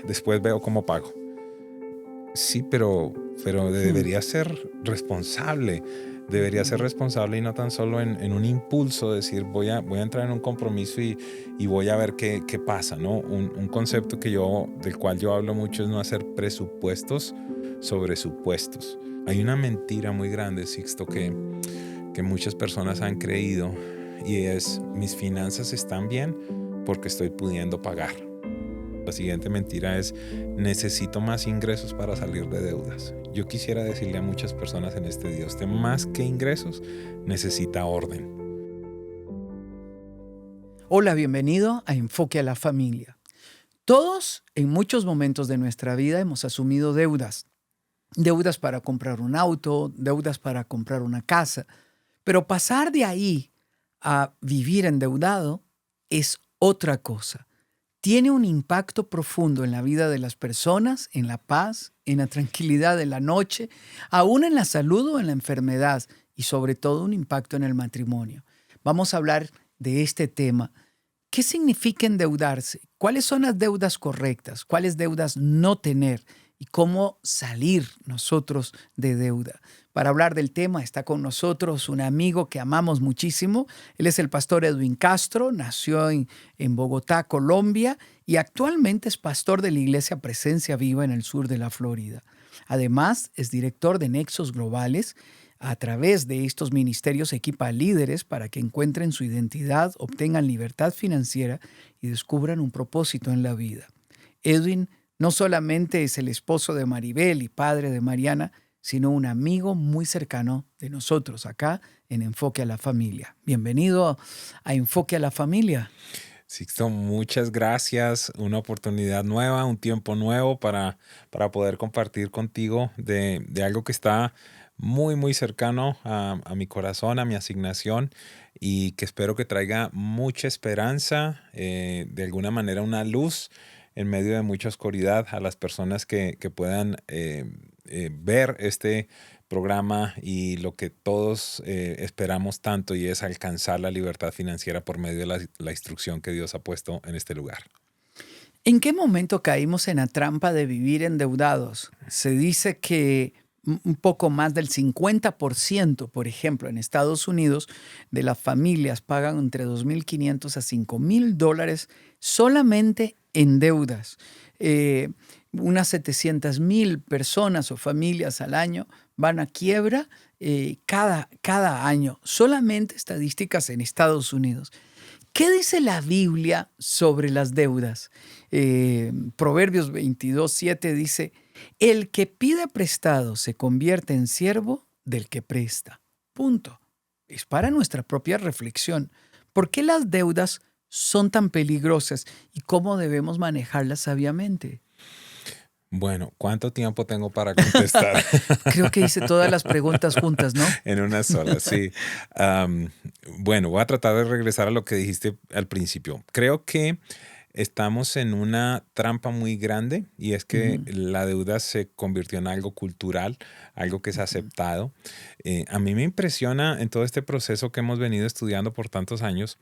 después veo cómo pago. Sí, pero debería ser responsable. Debería ser responsable y no tan solo en un impulso, decir voy a entrar en un compromiso y voy a ver qué pasa, ¿no? Un concepto del cual yo hablo mucho es no hacer presupuestos sobre supuestos. Hay una mentira muy grande, Sixto, que muchas personas han creído, y es: mis finanzas están bien porque estoy pudiendo pagar. La siguiente mentira es: necesito más ingresos para salir de deudas. Yo quisiera decirle a muchas personas en este día: usted más que ingresos necesita orden. Hola, bienvenido a Enfoque a la Familia. Todos en muchos momentos de nuestra vida hemos asumido deudas. Deudas para comprar un auto, deudas para comprar una casa. Pero pasar de ahí a vivir endeudado es otra cosa. Tiene un impacto profundo en la vida de las personas, en la paz, en la tranquilidad de la noche, aún en la salud o en la enfermedad, y sobre todo un impacto en el matrimonio. Vamos a hablar de este tema. ¿Qué significa endeudarse? ¿Cuáles son las deudas correctas? ¿Cuáles deudas no tener? ¿Y cómo salir nosotros de deuda? Para hablar del tema está con nosotros un amigo que amamos muchísimo. Él es el pastor Edwin Castro, nació en Bogotá, Colombia, y actualmente es pastor de la iglesia Presencia Viva en el sur de la Florida. Además, es director de Nexos Globales. A través de estos ministerios equipa a líderes para que encuentren su identidad, obtengan libertad financiera y descubran un propósito en la vida. Edwin no solamente es el esposo de Maribel y padre de Mariana, sino un amigo muy cercano de nosotros acá en Enfoque a la Familia. Bienvenido a Enfoque a la Familia. Sixto, muchas gracias. Una oportunidad nueva, un tiempo nuevo para poder compartir contigo de algo que está muy, muy cercano a mi corazón, a mi asignación, y que espero que traiga mucha esperanza, de alguna manera una luz en medio de mucha oscuridad a las personas que puedan ver este programa y lo que todos esperamos tanto, y es alcanzar la libertad financiera por medio de la instrucción que Dios ha puesto en este lugar. ¿En qué momento caímos en la trampa de vivir endeudados? Se dice que un poco más del 50%, por ejemplo, en Estados Unidos, de las familias pagan entre $2,500 a $5,000 solamente en deudas. Unas 700,000 personas o familias al año van a quiebra cada año. Solamente estadísticas en Estados Unidos. ¿Qué dice la Biblia sobre las deudas? Proverbios 22:7 dice: el que pide prestado se convierte en siervo del que presta. Punto. Es para nuestra propia reflexión. ¿Por qué las deudas son tan peligrosas y cómo debemos manejarlas sabiamente? Bueno, ¿cuánto tiempo tengo para contestar? Creo que hice todas las preguntas juntas, ¿no? En una sola, sí. Am, bueno, voy a tratar de regresar a lo que dijiste al principio. Creo que estamos en una trampa muy grande, y es que Ujú, la deuda se convirtió en algo cultural, algo que es ujú, aceptado. A mí me impresiona en todo este proceso que hemos venido estudiando por tantos años,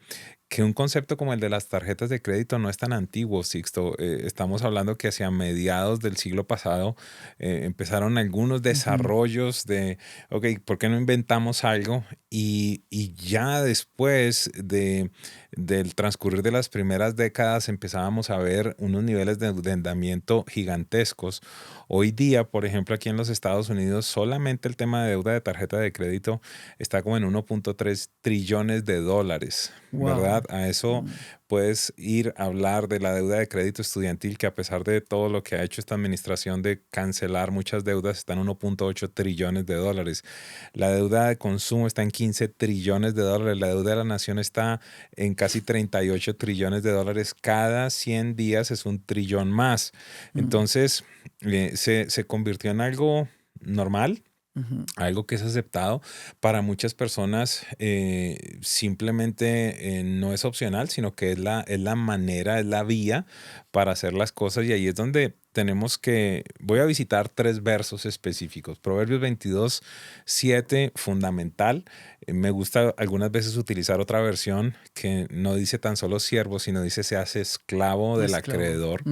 que un concepto como el de las tarjetas de crédito no es tan antiguo, Sixto. Estamos hablando que hacia mediados del siglo pasado empezaron algunos ujú, desarrollos de, ok, ¿por qué no inventamos algo? Y ya después del transcurrir de las primeras décadas empezábamos a ver unos niveles de endeudamiento gigantescos. Hoy día, por ejemplo, aquí en los Estados Unidos, solamente el tema de deuda de tarjeta de crédito está como en 1.3 trillones de dólares, ¿verdad? wow. A eso puedes ir a hablar de la deuda de crédito estudiantil, que a pesar de todo lo que ha hecho esta administración de cancelar muchas deudas, está en 1.8 trillones de dólares. La deuda de consumo está en 15 trillones de dólares. La deuda de la nación está en casi 38 trillones de dólares. Cada 100 días es un trillón más. Mm, Entonces, se convirtió en algo normal. algo que es aceptado. Para muchas personas simplemente no es opcional, sino que es la manera, es la vía para hacer las cosas. Y ahí es donde tenemos que, voy a visitar 3 versos específicos. Proverbios 22:7, fundamental. Me gusta algunas veces utilizar otra versión que no dice tan solo siervo, sino dice se hace esclavo del Esclavo. acreedor.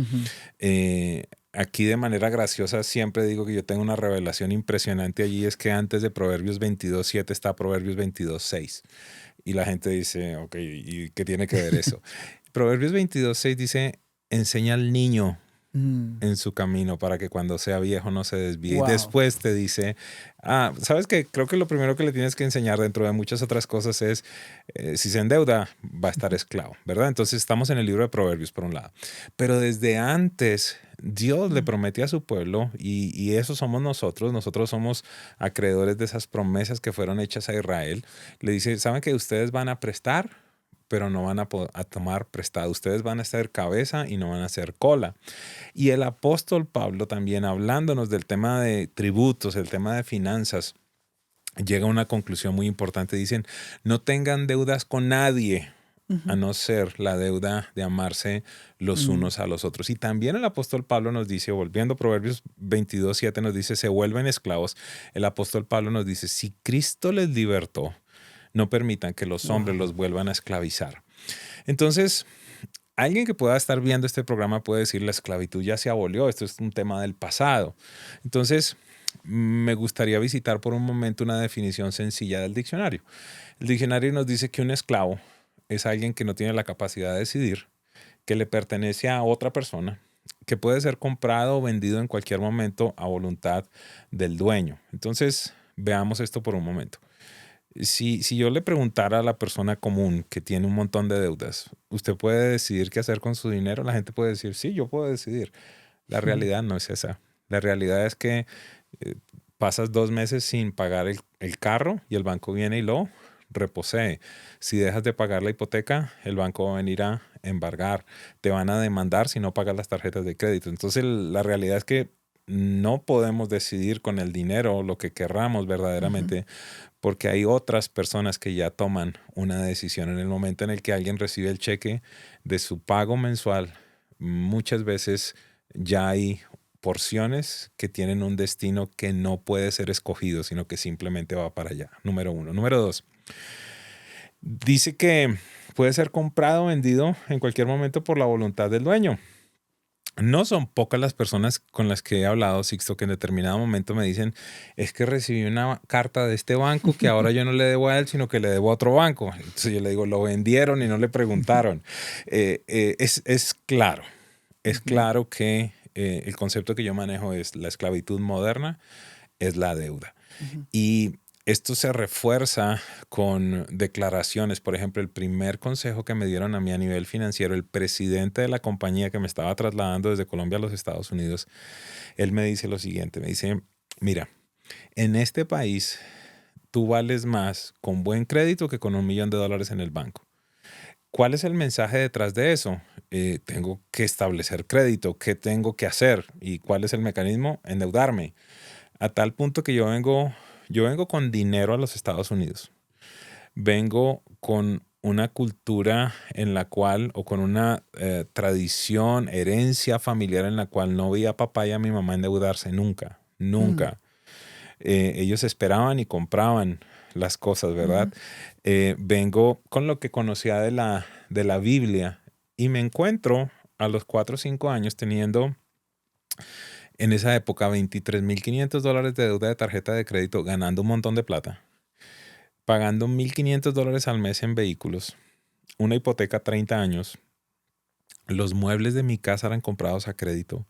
Aquí de manera graciosa siempre digo que yo tengo una revelación impresionante allí, es que antes de Proverbios 22:7 está Proverbios 22:6. Y la gente dice, ok, ¿y qué tiene que ver eso? Proverbios 22:6 dice, enseña al niño en su camino para que cuando sea viejo no se desvíe. Y Wow. después te dice, ¿sabes qué? Creo que lo primero que le tienes que enseñar dentro de muchas otras cosas es, si se endeuda, va a estar esclavo, ¿verdad? Entonces estamos en el libro de Proverbios por un lado. Pero desde antes, Dios le promete a su pueblo, y eso somos nosotros. Nosotros somos acreedores de esas promesas que fueron hechas a Israel. Le dice, ¿saben que ustedes van a prestar, pero no van a tomar prestado? Ustedes van a ser cabeza y no van a ser cola. Y el apóstol Pablo también, hablándonos del tema de tributos, el tema de finanzas, llega a una conclusión muy importante. Dicen, no tengan deudas con nadie, a no ser la deuda de amarse los unos a los otros. Y también el apóstol Pablo nos dice, volviendo a Proverbios 22:7, nos dice, se vuelven esclavos. El apóstol Pablo nos dice, si Cristo les libertó, no permitan que los hombres los vuelvan a esclavizar. Entonces, alguien que pueda estar viendo este programa puede decir, la esclavitud ya se abolió, esto es un tema del pasado. Entonces, me gustaría visitar por un momento una definición sencilla del diccionario. El diccionario nos dice que un esclavo es alguien que no tiene la capacidad de decidir, que le pertenece a otra persona, que puede ser comprado o vendido en cualquier momento a voluntad del dueño. Entonces, veamos esto por un momento. Si yo le preguntara a la persona común que tiene un montón de deudas, ¿usted puede decidir qué hacer con su dinero? La gente puede decir, sí, yo puedo decidir. La realidad no es esa. La realidad es que pasas 2 meses sin pagar el carro y el banco viene y lo reposee. Si dejas de pagar la hipoteca, el banco va a venir a embargar. Te van a demandar si no pagas las tarjetas de crédito. Entonces, la realidad es que no podemos decidir con el dinero lo que querramos verdaderamente, porque hay otras personas que ya toman una decisión. En el momento en el que alguien recibe el cheque de su pago mensual, muchas veces ya hay porciones que tienen un destino que no puede ser escogido, sino que simplemente va para allá. Número 1. Número 2. Dice que puede ser comprado o vendido en cualquier momento por la voluntad del dueño. No son pocas las personas con las que he hablado, Sixto, que en determinado momento me dicen, es que recibí una carta de este banco que ahora yo no le debo a él, sino que le debo a otro banco. Entonces yo le digo, lo vendieron y no le preguntaron. Es claro, es claro que el concepto que yo manejo es la esclavitud moderna, es la deuda. Y esto se refuerza con declaraciones. Por ejemplo, el primer consejo que me dieron a mí a nivel financiero, el presidente de la compañía que me estaba trasladando desde Colombia a los Estados Unidos, él me dice lo siguiente, me dice, mira, en este país tú vales más con buen crédito que con $1 millón en el banco. ¿Cuál es el mensaje detrás de eso? Tengo que establecer crédito. ¿Qué tengo que hacer? ¿Y cuál es el mecanismo? Endeudarme. A tal punto que yo vengo con dinero a los Estados Unidos. Vengo con una cultura en la cual, o con una tradición, herencia familiar en la cual no vi a papá y a mi mamá endeudarse nunca, nunca. Ellos esperaban y compraban las cosas, ¿verdad? Vengo con lo que conocía de la Biblia y me encuentro a los 4 o 5 años teniendo en esa época $23,500 de deuda de tarjeta de crédito, ganando un montón de plata, pagando $1,500 al mes en vehículos, una hipoteca 30 años. Los muebles de mi casa eran comprados a crédito.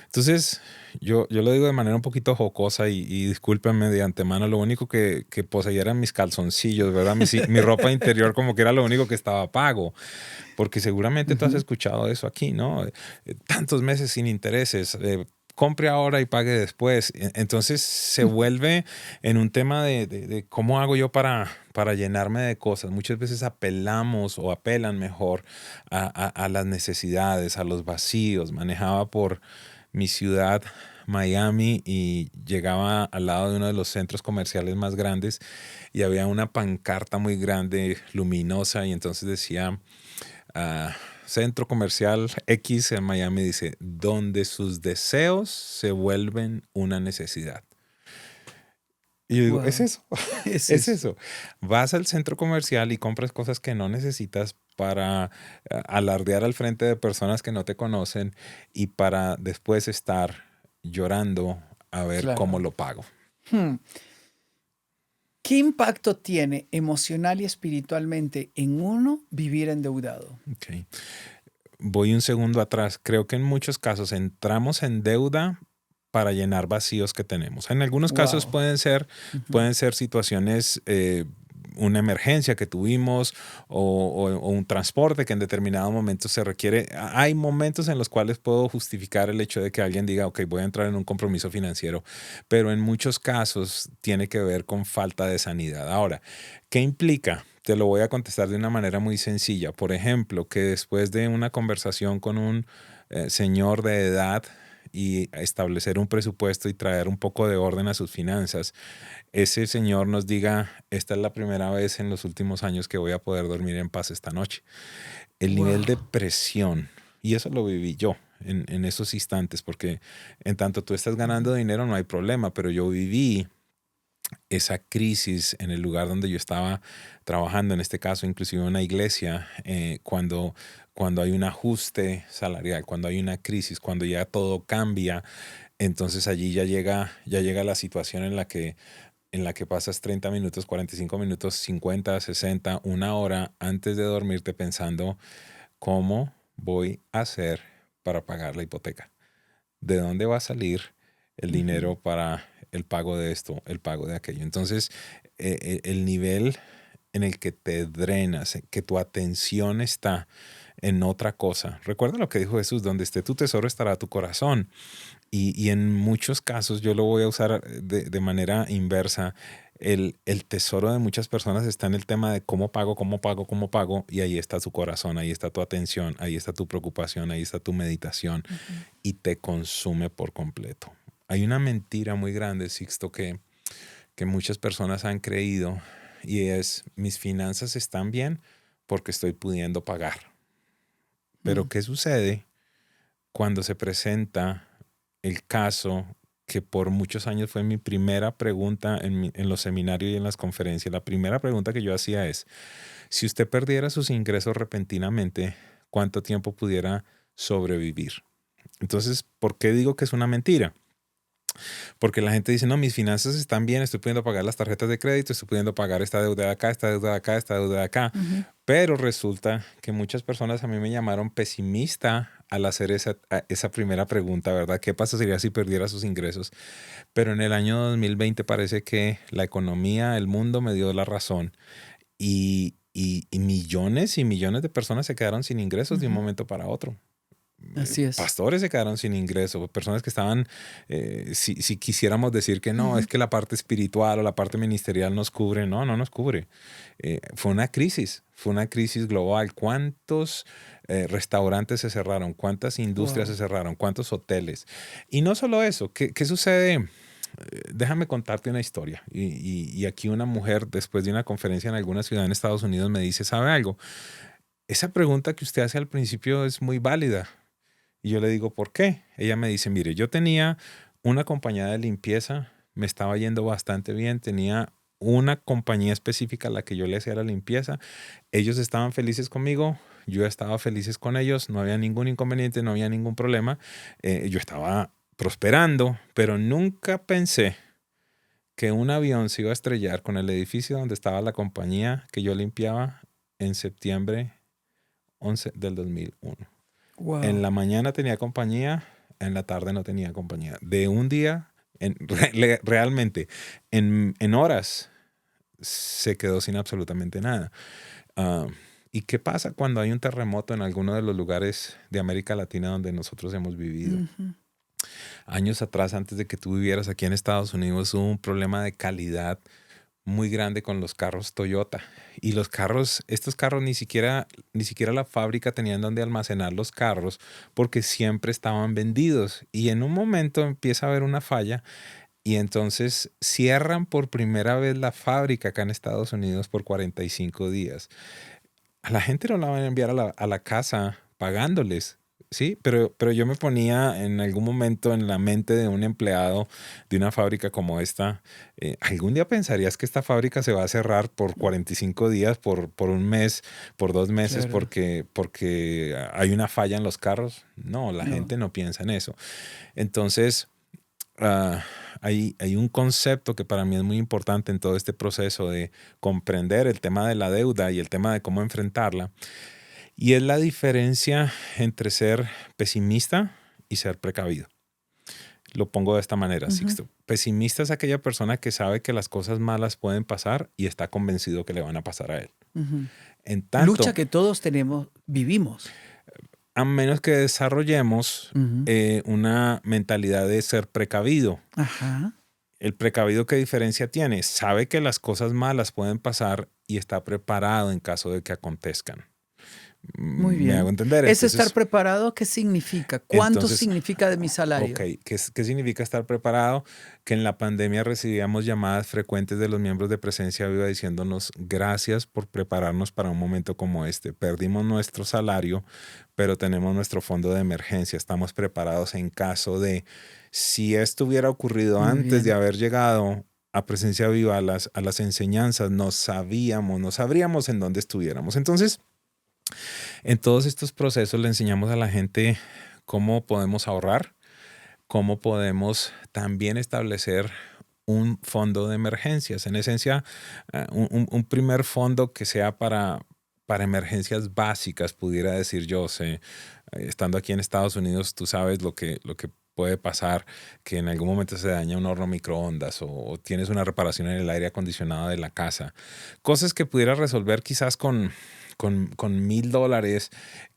Entonces, yo lo digo de manera un poquito jocosa y discúlpenme de antemano, lo único que poseía eran mis calzoncillos, ¿verdad? Mi ropa interior como que era lo único que estaba pago. Porque seguramente tú has escuchado eso aquí, ¿no? Tantos meses sin intereses, compre ahora y pague después. Entonces se vuelve en un tema de cómo hago yo para llenarme de cosas. Muchas veces apelamos o apelan mejor a las necesidades, a los vacíos. Manejaba por mi ciudad Miami y llegaba al lado de uno de los centros comerciales más grandes y había una pancarta muy grande, luminosa, y entonces decía, Centro Comercial X en Miami, dice, donde sus deseos se vuelven una necesidad. Y yo digo, es Wow. eso, Es es eso. eso. Vas al centro comercial y compras cosas que no necesitas para alardear al frente de personas que no te conocen y para después estar llorando a ver cómo Claro. lo pago. Hmm. ¿Qué impacto tiene emocional y espiritualmente en uno vivir endeudado? Ok. Voy un segundo atrás. Creo que en muchos casos entramos en deuda para llenar vacíos que tenemos. En algunos casos Wow. pueden ser situaciones, una emergencia que tuvimos o un transporte que en determinado momento se requiere. Hay momentos en los cuales puedo justificar el hecho de que alguien diga, ok, voy a entrar en un compromiso financiero, pero en muchos casos tiene que ver con falta de sanidad. Ahora, ¿qué implica? Te lo voy a contestar de una manera muy sencilla. Por ejemplo, que después de una conversación con un señor de edad y establecer un presupuesto y traer un poco de orden a sus finanzas, ese señor nos diga, esta es la primera vez en los últimos años que voy a poder dormir en paz esta noche. El nivel de Wow. presión, y eso lo viví yo en esos instantes, porque en tanto tú estás ganando dinero no hay problema, pero yo viví esa crisis en el lugar donde yo estaba trabajando, en este caso inclusive en una iglesia, cuando hay un ajuste salarial, cuando hay una crisis, cuando ya todo cambia, entonces allí ya llega la situación en la que pasas 30 minutos, 45 minutos, 50, 60, una hora antes de dormirte pensando cómo voy a hacer para pagar la hipoteca. ¿De dónde va a salir el Ujú. dinero para el pago de esto, el pago de aquello? Entonces, el nivel en el que te drenas, que tu atención está en otra cosa. Recuerda lo que dijo Jesús, donde esté tu tesoro estará tu corazón. Y en muchos casos yo lo voy a usar de manera inversa. El tesoro de muchas personas está en el tema de cómo pago, cómo pago, cómo pago, y ahí está su corazón, ahí está tu atención, ahí está tu preocupación, ahí está tu meditación, Ujú. y te consume por completo. Hay una mentira muy grande, Sixto, que muchas personas han creído, y es, mis finanzas están bien porque estoy pudiendo pagar. Pero Mm. ¿qué sucede cuando se presenta el caso que por muchos años fue mi primera pregunta en los seminarios y en las conferencias? La primera pregunta que yo hacía es, si usted perdiera sus ingresos repentinamente, ¿cuánto tiempo pudiera sobrevivir? Entonces, ¿por qué digo que es una mentira? Porque la gente dice, no, mis finanzas están bien, estoy pudiendo pagar las tarjetas de crédito, estoy pudiendo pagar esta deuda de acá, esta deuda de acá, esta deuda de acá. Ujú. Pero resulta que muchas personas a mí me llamaron pesimista al hacer esa primera pregunta, ¿verdad? ¿Qué pasaría si perdiera sus ingresos? Pero en el año 2020 parece que la economía, el mundo me dio la razón y millones y millones de personas se quedaron sin ingresos de un Ujú. momento para otro. Así es. Pastores se quedaron sin ingresos, personas que estaban, si quisiéramos decir que no, es Ujú. que la parte espiritual o la parte ministerial nos cubre, no, no nos cubre. Fue una crisis global. ¿Cuántos restaurantes se cerraron? ¿Cuántas industrias se Wow. cerraron? ¿Cuántos hoteles? Y no solo eso, ¿qué sucede? Déjame contarte una historia. Y aquí una mujer, después de una conferencia en alguna ciudad en Estados Unidos, me dice, ¿sabe algo? Esa pregunta que usted hace al principio es muy válida. Y yo le digo, ¿por qué? Ella me dice, mire, yo tenía una compañía de limpieza, me estaba yendo bastante bien, tenía una compañía específica a la que yo le hacía la limpieza, ellos estaban felices conmigo, yo estaba felices con ellos, no había ningún inconveniente, no había ningún problema, yo estaba prosperando, pero nunca pensé que un avión se iba a estrellar con el edificio donde estaba la compañía que yo limpiaba en septiembre 11 del 2001. En Wow. la mañana tenía compañía, en la tarde no tenía compañía. De un día, realmente, en horas, se quedó sin absolutamente nada. Ah, ¿Y qué pasa cuando hay un terremoto en alguno de los lugares de América Latina donde nosotros hemos vivido? Ujú. Años atrás, antes de que tú vivieras aquí en Estados Unidos, hubo un problema de calidad muy grande con los carros Toyota. Y estos carros ni siquiera la fábrica tenían donde almacenar los carros porque siempre estaban vendidos. Y en un momento empieza a haber una falla y entonces cierran por primera vez la fábrica acá en Estados Unidos por 45 días. A la gente no la van a enviar a la casa pagándoles, ¿sí? Pero yo me ponía en algún momento en la mente de un empleado de una fábrica como esta. ¿Algún día pensarías que esta fábrica se va a cerrar por 45 días, por un mes, por 2 meses, Claro. porque hay una falla en los carros? No, la No. gente no piensa en eso. Entonces, ah, hay un concepto que para mí es muy importante en todo este proceso de comprender el tema de la deuda y el tema de cómo enfrentarla, y es la diferencia entre ser pesimista y ser precavido. Lo pongo de esta manera, Ujú, Sixto. Pesimista es aquella persona que sabe que las cosas malas pueden pasar y está convencido que le van a pasar a él. ujú. En Lucha tanto, que todos vivimos. a menos que desarrollemos Ujú. una mentalidad de ser precavido. Ajá. El precavido, ¿qué diferencia tiene? Sabe que las cosas malas pueden pasar y está preparado en caso de que acontezcan. Muy ¿Me hago bien. entender? ¿Es estar Entonces, preparado? ¿Qué significa? ¿Cuánto entonces, significa de mi ok, salario? ¿qué significa estar preparado? Que en la pandemia recibíamos llamadas frecuentes de los miembros de Presencia Viva diciéndonos gracias por prepararnos para un momento como este. Perdimos nuestro salario, pero tenemos nuestro fondo de emergencia. Estamos preparados en caso de, si esto hubiera ocurrido Muy antes de bien. haber llegado a Presencia Viva, a las enseñanzas, no sabríamos en dónde estuviéramos. Entonces, en todos estos procesos le enseñamos a la gente cómo podemos ahorrar, cómo podemos también establecer un fondo de emergencias. En esencia, un primer fondo que sea para emergencias básicas, pudiera decir yo. Estando aquí en Estados Unidos, tú sabes lo que puede pasar, que en algún momento se daña un horno microondas o tienes una reparación en el aire acondicionado de la casa. Cosas que pudieras resolver quizás con $1,000,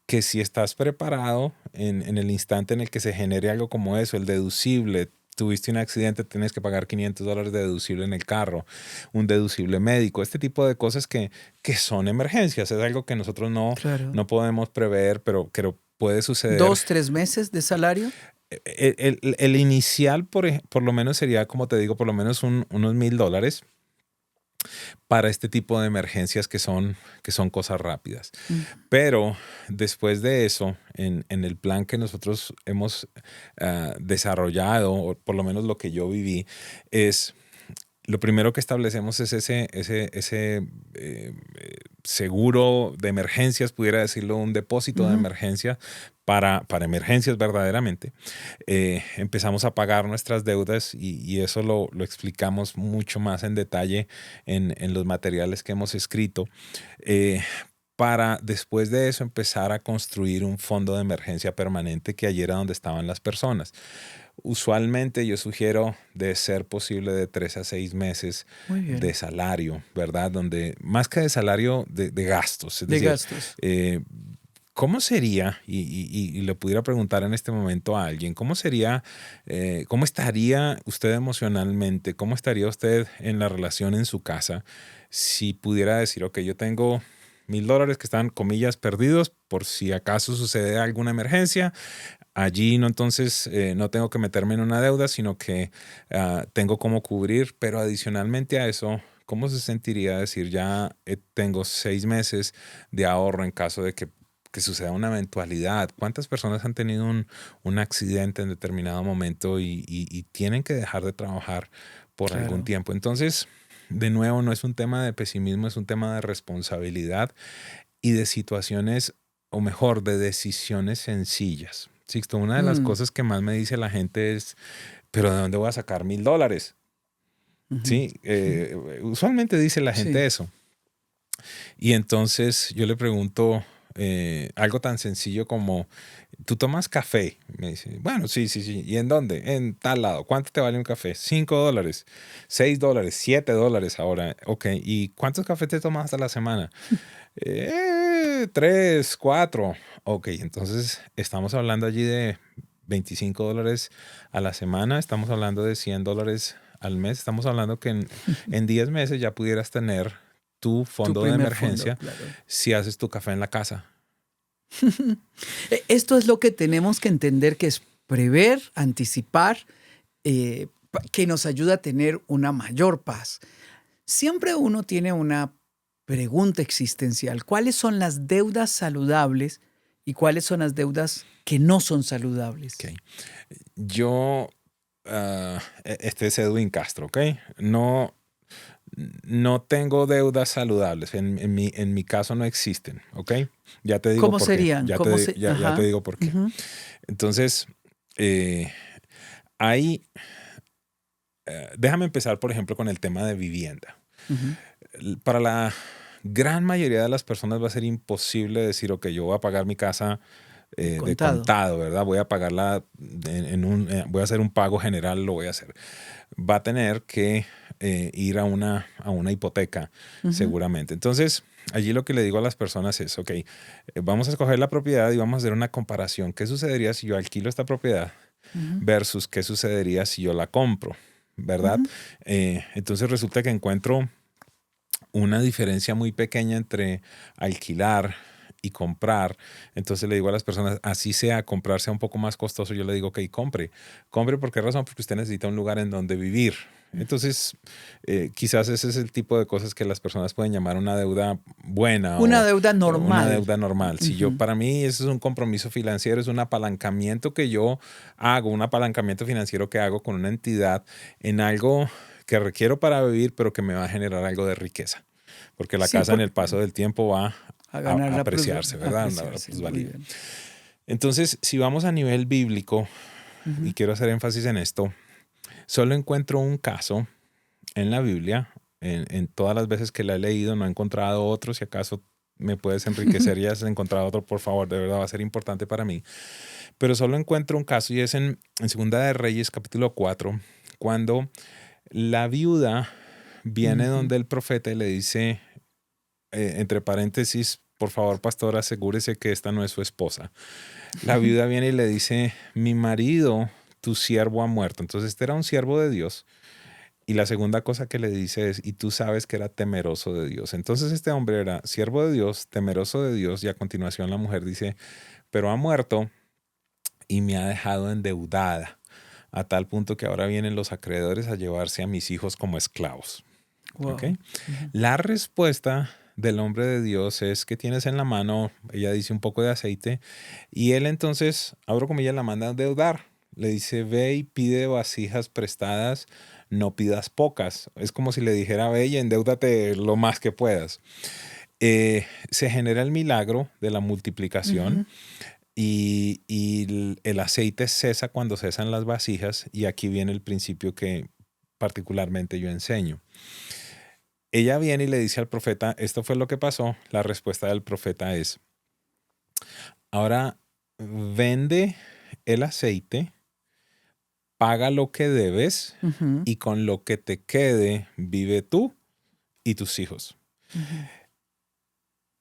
que si estás preparado en el instante en el que se genere algo como eso, el deducible, tuviste un accidente, tienes que pagar $500 de deducible en el carro, un deducible médico, este tipo de cosas que son emergencias, es algo que nosotros no, Claro. no podemos prever, pero puede suceder. 2, 3 meses de salario. El inicial, por lo menos sería, como te digo, por lo menos unos $1,000 para este tipo de emergencias que son cosas rápidas. Mm. Pero después de eso, en el plan que nosotros hemos desarrollado, o por lo menos lo que yo viví, es lo primero que establecemos es ese seguro de emergencias, pudiera decirlo, un depósito de Ujú. emergencia para emergencias verdaderamente. Empezamos a pagar nuestras deudas y eso lo explicamos mucho más en detalle en los materiales que hemos escrito. eh, para después de eso empezar a construir un fondo de emergencia permanente, que allí era donde estaban las personas. Usualmente yo sugiero, de ser posible, de 3 a 6 meses Muy de bien. salario, ¿verdad? Donde más que de salario, de gastos. Es De decir, gastos. eh, ¿cómo sería, y le pudiera preguntar en este momento a alguien, cómo sería, cómo estaría usted emocionalmente, cómo estaría usted en la relación en su casa si pudiera decir, ok, yo tengo $1,000 que están, comillas, perdidos por si acaso sucede alguna emergencia? Allí no, entonces no tengo que meterme en una deuda, sino que tengo cómo cubrir, pero adicionalmente a eso, ¿cómo se sentiría decir ya tengo 6 meses de ahorro en caso de que suceda una eventualidad? ¿Cuántas personas han tenido un accidente en determinado momento y tienen que dejar de trabajar por algún Claro. tiempo? Entonces, de nuevo, no es un tema de pesimismo, es un tema de responsabilidad y de situaciones, o mejor, de decisiones sencillas. Sixto, una de las Mm. cosas que más me dice la gente es, ¿pero de dónde voy a sacar $1,000? Ujú. Sí, usualmente dice la gente Sí. eso. Y entonces yo le pregunto algo tan sencillo como, ¿tú tomas café? Me dice, bueno, sí, sí, sí. ¿Y en dónde? En tal lado. ¿Cuánto te vale un café? $5, $6, $7 ahora. Ok, ¿y cuántos cafés te tomas a la semana? 3, 4. Ok, entonces estamos hablando allí de $25 a la semana, estamos hablando de $100 al mes. Estamos hablando que en 10 meses ya pudieras tener tu fondo de primer emergencia fondo, claro. si haces tu café en la casa. Esto es lo que tenemos que entender, que es prever, anticipar, que nos ayuda a tener una mayor paz. Siempre uno tiene una pregunta existencial. ¿Cuáles son las deudas saludables y cuáles son las deudas que no son saludables? Ok. Yo, este es Edwin Castro, ¿ok? No tengo deudas saludables. En mi caso no existen, ¿ok? Ya te digo ¿Cómo por qué. serían? Ya ¿Cómo ya te digo por qué. Ujú. Entonces, hay... déjame empezar, por ejemplo, con el tema de vivienda. Ujú. Para la gran mayoría de las personas va a ser imposible decir, ok, yo voy a pagar mi casa de contado, ¿verdad? Voy a pagarla voy a hacer un pago general, lo voy a hacer. Va a tener que ir a una hipoteca, Ujú. seguramente. Entonces, allí lo que le digo a las personas es, ok, vamos a escoger la propiedad y vamos a hacer una comparación. ¿Qué sucedería si yo alquilo esta propiedad Ujú. versus qué sucedería si yo la compro? ¿Verdad? Ujú. Entonces resulta que encuentro una diferencia muy pequeña entre alquilar y comprar. Entonces le digo a las personas, así sea, comprar sea un poco más costoso, yo le digo, ok, compre. Compre, ¿por qué razón? Porque usted necesita un lugar en donde vivir. Entonces, quizás ese es el tipo de cosas que las personas pueden llamar una deuda buena Una o deuda una normal. deuda normal. Si yo, Ujú. para mí, eso es un compromiso financiero, es un apalancamiento que yo hago, un apalancamiento financiero que hago con una entidad en algo que requiero para vivir, pero que me va a generar algo de riqueza. Porque la Sí, casa en el paso del tiempo va a ganar a la apreciarse, ¿verdad? La apreciarse. Muy plusvalía. bien. Entonces, si vamos a nivel bíblico, y Ujú. quiero hacer énfasis en esto, solo encuentro un caso en la Biblia, en todas las veces que la he leído, no he encontrado otro. Si acaso me puedes enriquecer y has encontrado otro, por favor, de verdad va a ser importante para mí. Pero solo encuentro un caso y es en Segunda de Reyes, capítulo 4, cuando la viuda viene Ujú. donde el profeta y le dice, entre paréntesis, por favor, pastor, asegúrese que esta no es su esposa. La viuda viene y le dice, mi marido, tu siervo ha muerto. Entonces, este era un siervo de Dios. Y la segunda cosa que le dice es, y tú sabes que era temeroso de Dios. Entonces, este hombre era siervo de Dios, temeroso de Dios, y a continuación la mujer dice, pero ha muerto y me ha dejado endeudada, a tal punto que ahora vienen los acreedores a llevarse a mis hijos como esclavos. ¿Ok? Wow. Ujú. La respuesta del hombre de Dios es que tienes en la mano, ella dice un poco de aceite, y él entonces, abro comillas, la manda a endeudar. Le dice, ve y pide vasijas prestadas, no pidas pocas. Es como si le dijera, ve y endeúdate lo más que puedas. Se genera el milagro de la multiplicación Ujú. y el aceite cesa cuando cesan las vasijas, y aquí viene el principio que particularmente yo enseño. Ella viene y le dice al profeta, esto fue lo que pasó. La respuesta del profeta es, ahora vende el aceite, paga lo que debes Ujú. y con lo que te quede vive tú y tus hijos. Ujú.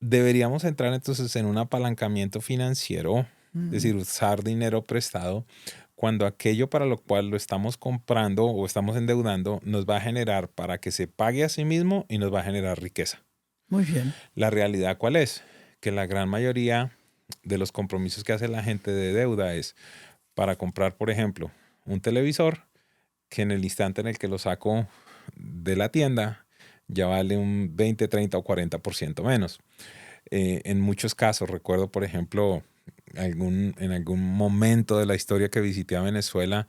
Deberíamos entrar entonces en un apalancamiento financiero, es Mm. decir, usar dinero prestado, cuando aquello para lo cual lo estamos comprando o estamos endeudando nos va a generar para que se pague a sí mismo y nos va a generar riqueza. Muy bien. La realidad, ¿cuál es? Que la gran mayoría de los compromisos que hace la gente de deuda es para comprar, por ejemplo, un televisor que en el instante en el que lo saco de la tienda ya vale un 20, 30 o 40% menos. En muchos casos, recuerdo, por ejemplo, en algún momento de la historia que visité a Venezuela,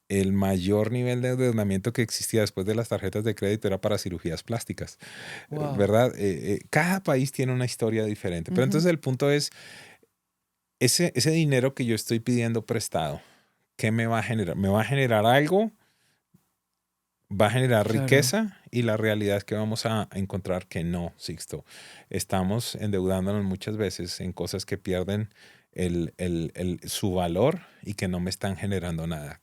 el mayor nivel de endeudamiento que existía después de las tarjetas de crédito era para cirugías plásticas, Wow. ¿verdad? Cada país tiene una historia diferente, pero Ujú. entonces el punto es, ese dinero que yo estoy pidiendo prestado, ¿qué me va a generar? ¿Me va a generar algo? ¿Va a generar Claro. riqueza? Y la realidad es que vamos a encontrar que no, Sixto. Estamos endeudándonos muchas veces en cosas que pierden su valor y que no me están generando nada.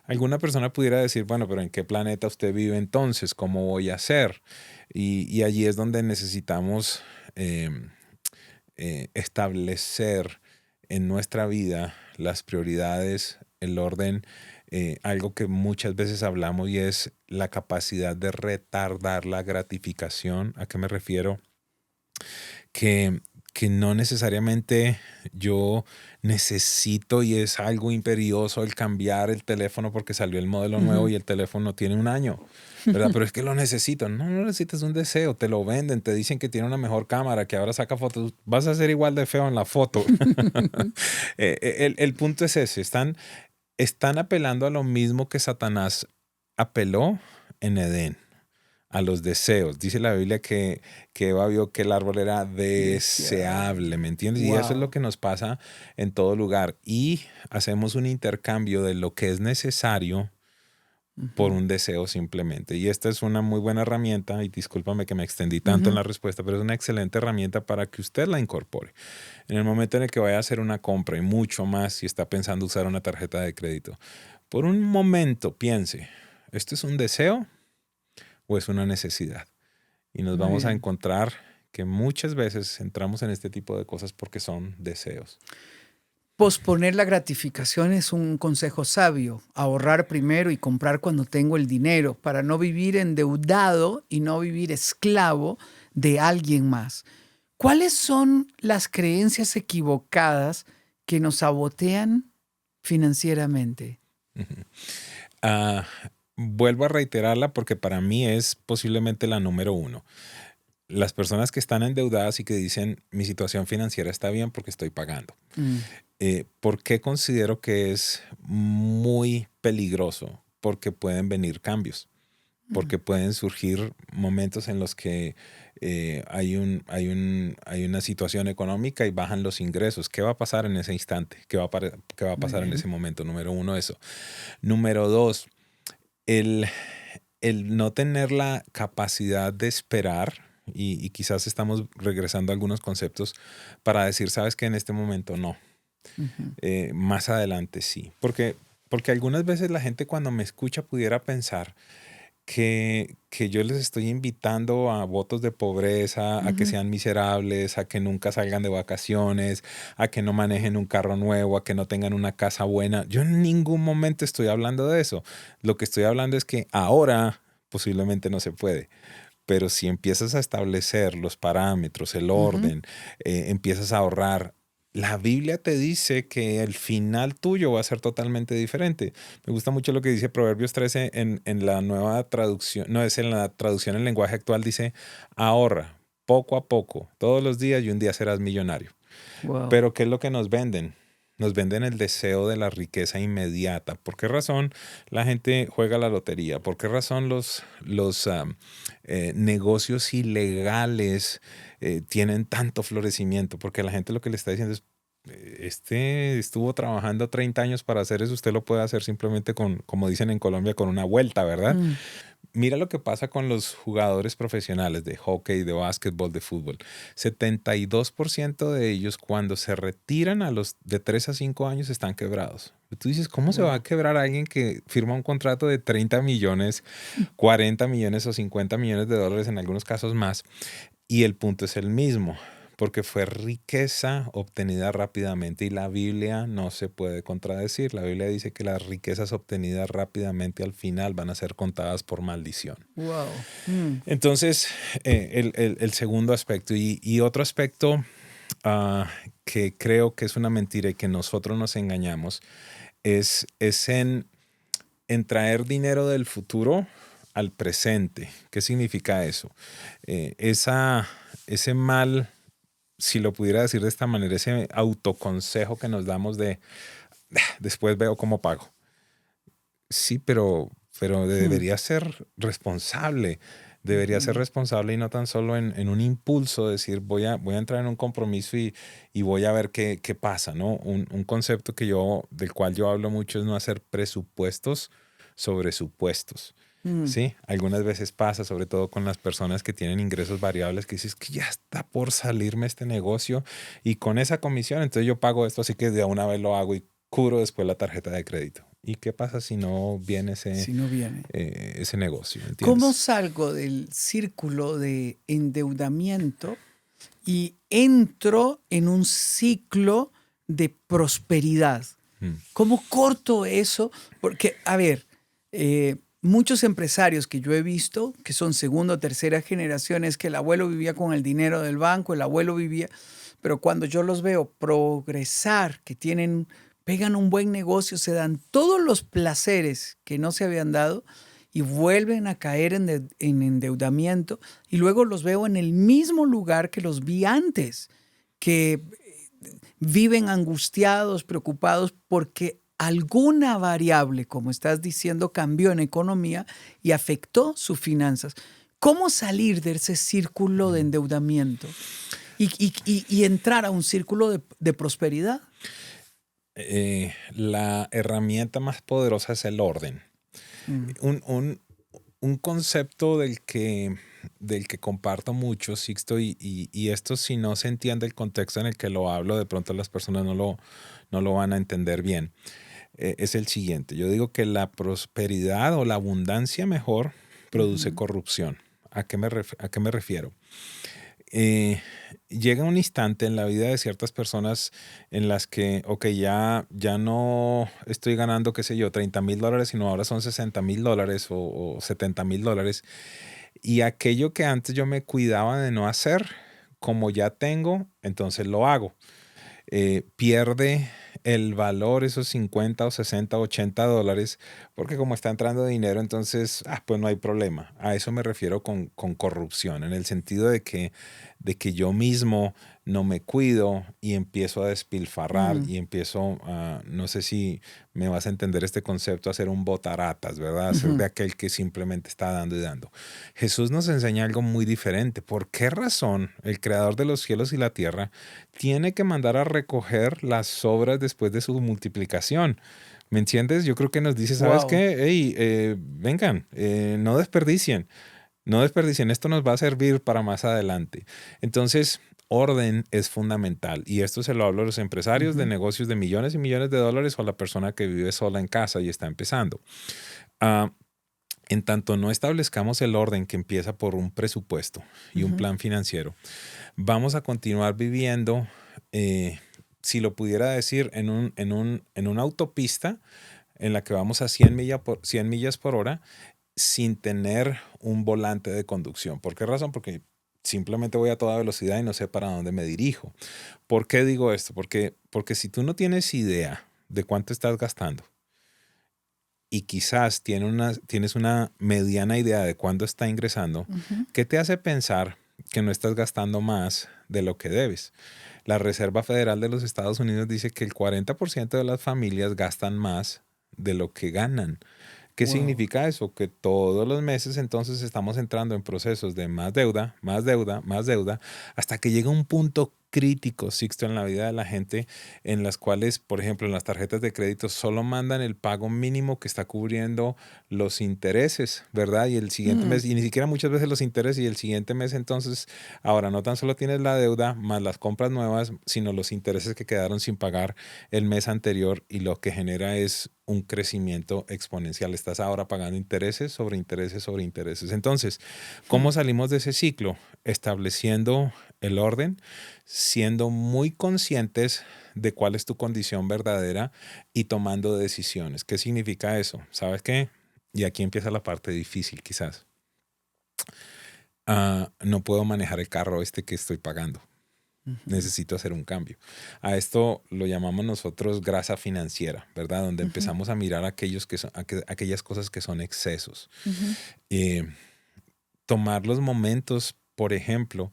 Alguna persona pudiera decir, bueno, pero ¿en qué planeta usted vive entonces? ¿Cómo voy a hacer? Y allí es donde necesitamos establecer en nuestra vida las prioridades, el orden algo que muchas veces hablamos y es la capacidad de retardar la gratificación. ¿A qué me refiero? Que, que no necesariamente yo necesito y es algo imperioso el cambiar el teléfono porque salió el modelo nuevo Ujú. y el teléfono tiene un año, ¿verdad? Pero es que lo necesito. No, no necesitas un deseo, te lo venden, te dicen que tiene una mejor cámara, que ahora saca fotos, vas a ser igual de feo en la foto. El punto es ese, están apelando a lo mismo que Satanás apeló en Edén, a los deseos. Dice la Biblia que Eva vio que el árbol era deseable, Deseable. ¿me entiendes? Y eso es lo Wow. que nos pasa en todo lugar. Y hacemos un intercambio de lo que es necesario por Ujú. un deseo simplemente. Y esta es una muy buena herramienta, y discúlpame que me extendí tanto en Ujú. la respuesta, pero es una excelente herramienta para que usted la incorpore. En el momento en el que vaya a hacer una compra y mucho más si está pensando usar una tarjeta de crédito, por un momento piense, ¿esto es un deseo o es una necesidad? Y nos Muy vamos a bien. encontrar que muchas veces entramos en este tipo de cosas porque son deseos. Posponer la gratificación es un consejo sabio. Ahorrar primero y comprar cuando tengo el dinero para no vivir endeudado y no vivir esclavo de alguien más. ¿Cuáles son las creencias equivocadas que nos sabotean financieramente? Ujú. Ah, vuelvo a reiterarla porque para mí es posiblemente la número uno. Las personas que están endeudadas y que dicen mi situación financiera está bien porque estoy pagando. Mm. ¿Por qué considero que es muy peligroso? Porque pueden venir cambios, Mm. porque pueden surgir momentos en los que hay una situación económica y bajan los ingresos. ¿Qué va a pasar en ese instante? ¿Qué va a Muy pasar en bien. ese momento? Número uno, eso. Número dos, el, el no tener la capacidad de esperar, y quizás estamos regresando a algunos conceptos para decir, sabes que en este momento no, Ujú. más adelante sí. Porque algunas veces la gente cuando me escucha pudiera pensar que yo les estoy invitando a votos de pobreza, a que Ujú. sean miserables, a que nunca salgan de vacaciones, a que no manejen un carro nuevo, a que no tengan una casa buena. Yo en ningún momento estoy hablando de eso. Lo que estoy hablando es que ahora posiblemente no se puede. Pero si empiezas a establecer los parámetros, el Ujú. orden, empiezas a ahorrar, la Biblia te dice que el final tuyo va a ser totalmente diferente. Me gusta mucho lo que dice Proverbios 13 en la nueva traducción, no es en la traducción en lenguaje actual, dice, ahorra poco a poco, todos los días y un día serás millonario. Wow. Pero ¿qué es lo que nos venden? Nos venden el deseo de la riqueza inmediata. ¿Por qué razón la gente juega la lotería? ¿Por qué razón los negocios ilegales tienen tanto florecimiento? Porque la gente lo que le está diciendo es, este estuvo trabajando 30 años para hacer eso, usted lo puede hacer simplemente con, como dicen en Colombia, con una vuelta, ¿verdad? Mm. Mira lo que pasa con los jugadores profesionales de hockey, de básquetbol, de fútbol. 72% de ellos cuando se retiran a los de 3 a 5 años están quebrados. Tú dices, ¿cómo se va a Wow. quebrar alguien que firma un contrato de 30 millones, 40 millones o 50 millones de dólares en algunos casos más? Y el punto es el mismo, porque fue riqueza obtenida rápidamente y la Biblia no se puede contradecir. La Biblia dice que las riquezas obtenidas rápidamente al final van a ser contadas por maldición. Wow. Mm. Entonces, el segundo aspecto y otro aspecto que creo que es una mentira y que nosotros nos engañamos es en traer dinero del futuro al presente. ¿Qué significa eso? Ese mal, si lo pudiera decir de esta manera, ese autoconsejo que nos damos de después veo cómo pago. Sí, pero Mm. debería ser responsable. Debería ser Ujú. responsable y no tan solo en un impulso, decir voy a entrar en un compromiso y voy a ver qué pasa, ¿no? Un concepto del cual yo hablo mucho es no hacer presupuestos sobre supuestos. Mm. Sí, algunas veces pasa, sobre todo con las personas que tienen ingresos variables, que dices que ya está por salirme este negocio y con esa comisión, entonces yo pago esto, así que de una vez lo hago y cubro después la tarjeta de crédito. ¿Y qué pasa si no viene Si no viene. ese negocio? ¿Cómo ¿Entiendes? salgo del círculo de endeudamiento y entro en un ciclo de prosperidad? ¿Cómo corto eso? Porque, a ver, muchos empresarios que yo he visto, que son segunda o tercera generación, es que el abuelo vivía con el dinero del banco, el abuelo vivía, pero cuando yo los veo progresar, que pegan un buen negocio, se dan todos los placeres que no se habían dado y vuelven a caer en endeudamiento, y luego los veo en el mismo lugar que los vi antes, que viven angustiados, preocupados porque alguna variable, como estás diciendo, cambió en economía y afectó sus finanzas. ¿Cómo salir de ese círculo de endeudamiento y entrar a un círculo de prosperidad? La herramienta más poderosa es el orden. Un concepto del que comparto mucho, Sixto, y esto, si no se entiende el contexto en el que lo hablo, de pronto las personas no lo van a entender bien. Es el siguiente. Yo digo que la prosperidad o la abundancia mejor produce corrupción. ¿A qué me refiero? Llega un instante en la vida de ciertas personas en las que, ok, ya no estoy ganando, qué sé yo, $30,000, sino ahora son $60,000 o $70,000. Y aquello que antes yo me cuidaba de no hacer, como ya tengo, entonces lo hago. Pierde el valor esos 50 o 60 o $80, porque como está entrando dinero, entonces pues no hay problema. A eso me refiero con corrupción, en el sentido de que yo mismo no me cuido y empiezo a despilfarrar y empiezo a, no sé si me vas a entender este concepto, a ser un botaratas, ¿verdad? A ser de aquel que simplemente está dando y dando. Jesús nos enseña algo muy diferente. ¿Por qué razón el creador de los cielos y la tierra tiene que mandar a recoger las sobras después de su multiplicación? ¿Me entiendes? Yo creo que nos dice, ¿sabes qué? Hey, vengan, no desperdicien. No desperdicien, esto nos va a servir para más adelante. Entonces, orden es fundamental. Y esto se lo hablo a los empresarios de negocios de millones y millones de dólares o a la persona que vive sola en casa y está empezando. En tanto no establezcamos el orden que empieza por un presupuesto y un plan financiero, vamos a continuar viviendo, si lo pudiera decir, en una autopista en la que vamos a 100 millas por hora, sin tener un volante de conducción. ¿Por qué razón? Porque simplemente voy a toda velocidad y no sé para dónde me dirijo. ¿Por qué digo esto? Porque si tú no tienes idea de cuánto estás gastando y quizás tienes una mediana idea de cuándo está ingresando, ¿qué te hace pensar que no estás gastando más de lo que debes? La Reserva Federal de los Estados Unidos dice que el 40% de las familias gastan más de lo que ganan. ¿Qué significa eso? Que todos los meses entonces estamos entrando en procesos de más deuda, más deuda, más deuda, hasta que llega un punto crítico, Sixto, en la vida de la gente, en las cuales, por ejemplo, en las tarjetas de crédito solo mandan el pago mínimo que está cubriendo los intereses, ¿verdad? Y el siguiente mes, y ni siquiera muchas veces los intereses, y el siguiente mes entonces, ahora no tan solo tienes la deuda más las compras nuevas, sino los intereses que quedaron sin pagar el mes anterior, y lo que genera es un crecimiento exponencial. Estás ahora pagando intereses sobre intereses sobre intereses. Entonces, ¿cómo salimos de ese ciclo? Estableciendo el orden, siendo muy conscientes de cuál es tu condición verdadera y tomando decisiones. ¿Qué significa eso? ¿Sabes qué? Y aquí empieza la parte difícil, quizás. No puedo manejar el carro que estoy pagando. Necesito hacer un cambio. A esto lo llamamos nosotros grasa financiera, ¿verdad? Donde empezamos a mirar aquellas cosas que son excesos. Tomar los momentos, por ejemplo,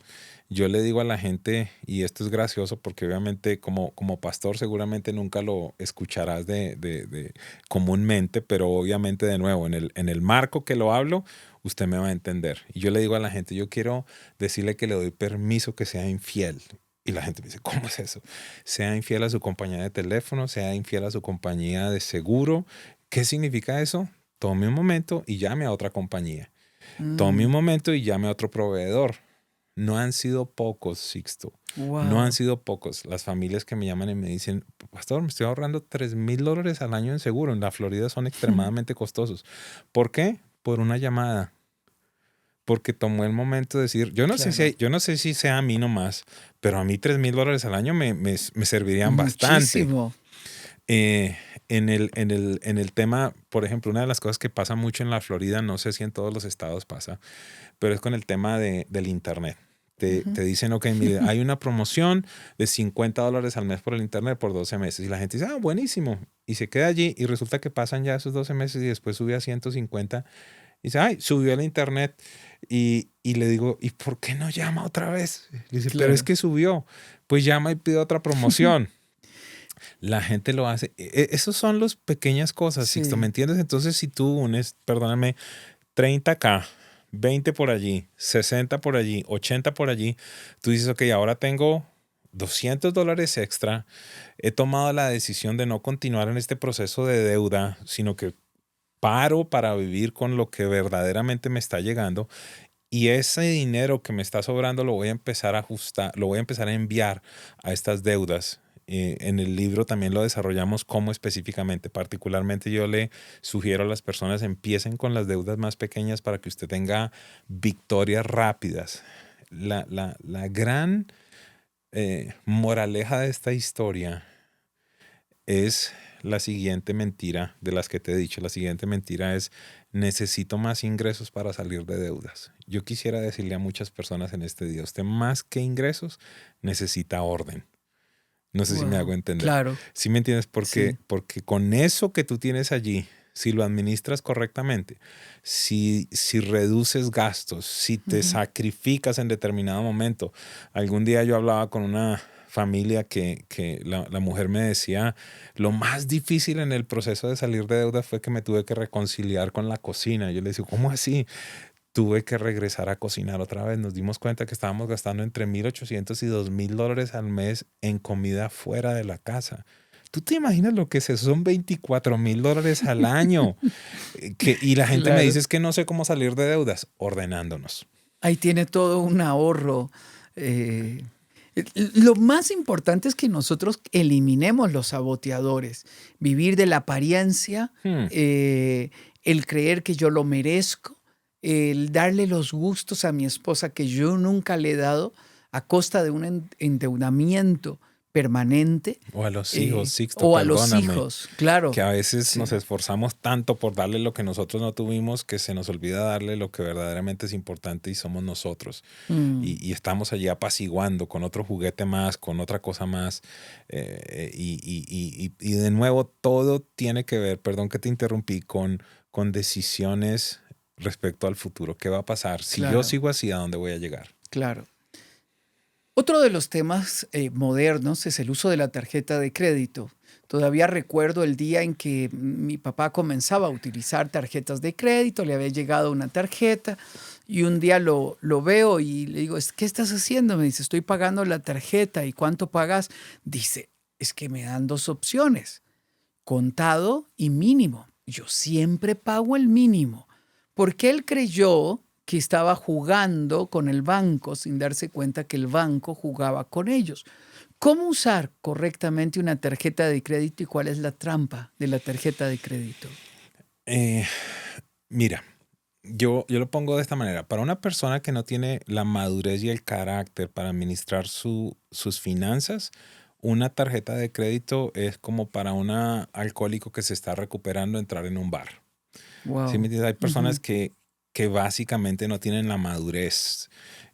yo le digo a la gente, y esto es gracioso porque obviamente como pastor seguramente nunca lo escucharás de comúnmente, pero obviamente de nuevo, en el marco que lo hablo, usted me va a entender. Y yo le digo a la gente, yo quiero decirle que le doy permiso que sea infiel. Y la gente me dice, ¿cómo es eso? Sea infiel a su compañía de teléfono, sea infiel a su compañía de seguro. ¿Qué significa eso? Tome un momento y llame a otra compañía. Tome un momento y llame a otro proveedor. No han sido pocos, Sixto. No han sido pocos las familias que me llaman y me dicen, pastor, me estoy ahorrando $3,000 al año en seguro. En la Florida son extremadamente costosos. ¿Por qué? Por una llamada. Porque tomó el momento de decir, yo no sé si sea a mí nomás, pero a mí $3,000 al año me servirían bastante. Muchísimo. Eh, en el tema, por ejemplo, una de las cosas que pasa mucho en la Florida, no sé si en todos los estados pasa, pero es con el tema del Internet. Ujú. Te dicen, ok, mire, hay una promoción de $50 al mes por el Internet por 12 meses. Y la gente dice, ah, buenísimo. Y se queda allí y resulta que pasan ya esos 12 meses y después sube a 150. Y dice, ay, subió el Internet. Y le digo, ¿y por qué no llama otra vez? Le dice, pero es Claro. que subió. Pues llama y pide otra promoción. La gente lo hace. Esas son las pequeñas cosas, Sixto, ¿me Sí. entiendes? Entonces, si tú unes, perdóname, 30 acá, 20 por allí, 60 por allí, 80 por allí, tú dices, ok, ahora tengo $200 extra. He tomado la decisión de no continuar en este proceso de deuda, sino que paro para vivir con lo que verdaderamente me está llegando. Y ese dinero que me está sobrando lo voy a empezar a ajustar, lo voy a empezar a enviar a estas deudas. En el libro también lo desarrollamos cómo específicamente. Particularmente yo le sugiero a las personas empiecen con las deudas más pequeñas para que usted tenga victorias rápidas. La gran moraleja de esta historia es la siguiente mentira de las que te he dicho. La siguiente mentira es, necesito más ingresos para salir de deudas. Yo quisiera decirle a muchas personas en este día, usted más que ingresos necesita orden. No sé si me hago Wow. entender. Claro. ¿Sí me entiendes? Sí. Porque con eso que tú tienes allí, si lo administras correctamente, si reduces gastos, si te Ujú. sacrificas en determinado momento. Algún día yo hablaba con una familia que la mujer me decía, lo más difícil en el proceso de salir de deuda fue que me tuve que reconciliar con la cocina. Yo le decía, ¿cómo así? Tuve que regresar a cocinar otra vez. Nos dimos cuenta que estábamos gastando entre 1,800 y $2,000 al mes en comida fuera de la casa. ¿Tú te imaginas lo que es eso? Son $24,000 al año. Y la gente me dice Claro. es que no sé cómo salir de deudas, ordenándonos. Ahí tiene todo un ahorro. eh, lo más importante es que nosotros eliminemos los saboteadores. Vivir de la apariencia, Hmm. eh, el creer que yo lo merezco, el darle los gustos a mi esposa que yo nunca le he dado a costa de un endeudamiento permanente, O a los hijos, Sixto, o a los perdóname, hijos, claro. que a veces nos Sí. esforzamos tanto por darle lo que nosotros no tuvimos que se nos olvida darle lo que verdaderamente es importante y somos nosotros. Mm, Y estamos allí apaciguando con otro juguete más, con otra cosa más. Y de nuevo, todo tiene que ver, perdón que te interrumpí, con decisiones respecto al futuro. ¿Qué va a pasar? Si yo claro, sigo así, ¿a dónde voy a llegar? claro. Otro de los temas modernos es el uso de la tarjeta de crédito. Todavía recuerdo el día en que mi papá comenzaba a utilizar tarjetas de crédito, le había llegado una tarjeta y un día lo veo y le digo, ¿qué estás haciendo? Me dice, estoy pagando la tarjeta. ¿Y cuánto pagas? Dice, es que me dan dos opciones, contado y mínimo. Yo siempre pago el mínimo, porque él creyó que estaba jugando con el banco sin darse cuenta que el banco jugaba con ellos. ¿Cómo usar correctamente una tarjeta de crédito y cuál es la trampa de la tarjeta de crédito? Eh, Mira, yo lo pongo de esta manera. Para una persona que no tiene la madurez y el carácter para administrar sus finanzas, una tarjeta de crédito es como para un alcohólico que se está recuperando entrar en un bar. ¿Sí me Wow. entiendes? Hay personas Ujú. que básicamente no tienen la madurez.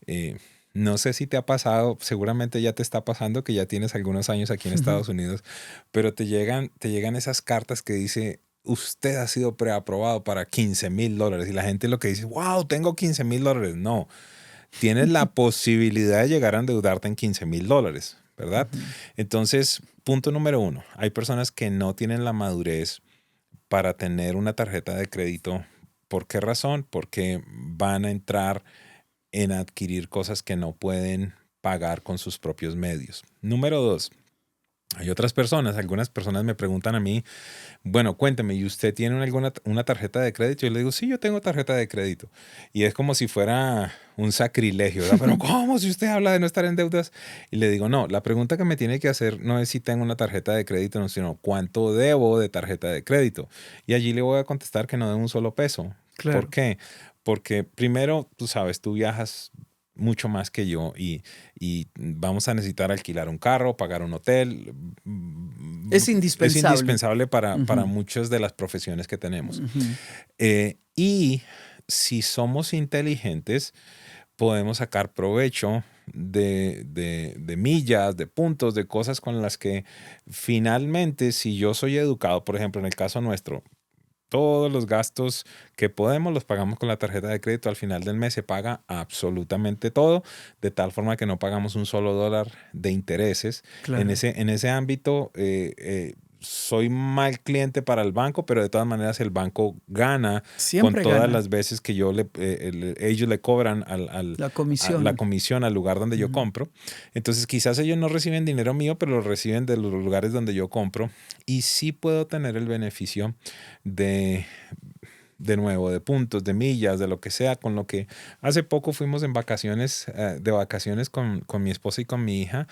Eh, no sé si te ha pasado, seguramente ya te está pasando que ya tienes algunos años aquí en Estados Unidos, pero te llegan esas cartas que dice, usted ha sido preaprobado para $15,000 y la gente lo que dice, wow, tengo $15,000. No, tienes la posibilidad de llegar a endeudarte en $15,000, ¿verdad? Ujú. Entonces, punto número uno, hay personas que no tienen la madurez para tener una tarjeta de crédito. ¿Por qué razón? Porque van a entrar en adquirir cosas que no pueden pagar con sus propios medios. Número dos, hay otras personas, algunas personas me preguntan a mí, bueno, cuénteme, ¿y usted tiene una tarjeta de crédito? Yo le digo, sí, yo tengo tarjeta de crédito. Y es como si fuera un sacrilegio, ¿verdad? Pero ¿cómo si usted habla de no estar en deudas? Y le digo, no, la pregunta que me tiene que hacer no es si tengo una tarjeta de crédito, no, sino cuánto debo de tarjeta de crédito. Y allí le voy a contestar que no debo un solo peso. ¿Por Claro. qué? Porque primero, tú sabes, tú viajas mucho más que yo y vamos a necesitar alquilar un carro, pagar un hotel. Es indispensable. Es indispensable para Ujú. muchas de las profesiones que tenemos. Ujú. Y si somos inteligentes, podemos sacar provecho de millas, de puntos, de cosas con las que finalmente, si yo soy educado, por ejemplo, en el caso nuestro, todos los gastos que podemos los pagamos con la tarjeta de crédito. Al final del mes se paga absolutamente todo, de tal forma que no pagamos un solo dólar de intereses. Claro. En ese ámbito, soy mal cliente para el banco, pero de todas maneras el banco gana Siempre con todas gana. las veces que ellos le cobran La comisión. la comisión al lugar donde yo compro. Entonces quizás ellos no reciben dinero mío, pero lo reciben de los lugares donde yo compro y sí puedo tener el beneficio de nuevo, de puntos, de millas, de lo que sea, con lo que hace poco fuimos en vacaciones, de vacaciones con mi esposa y con mi hija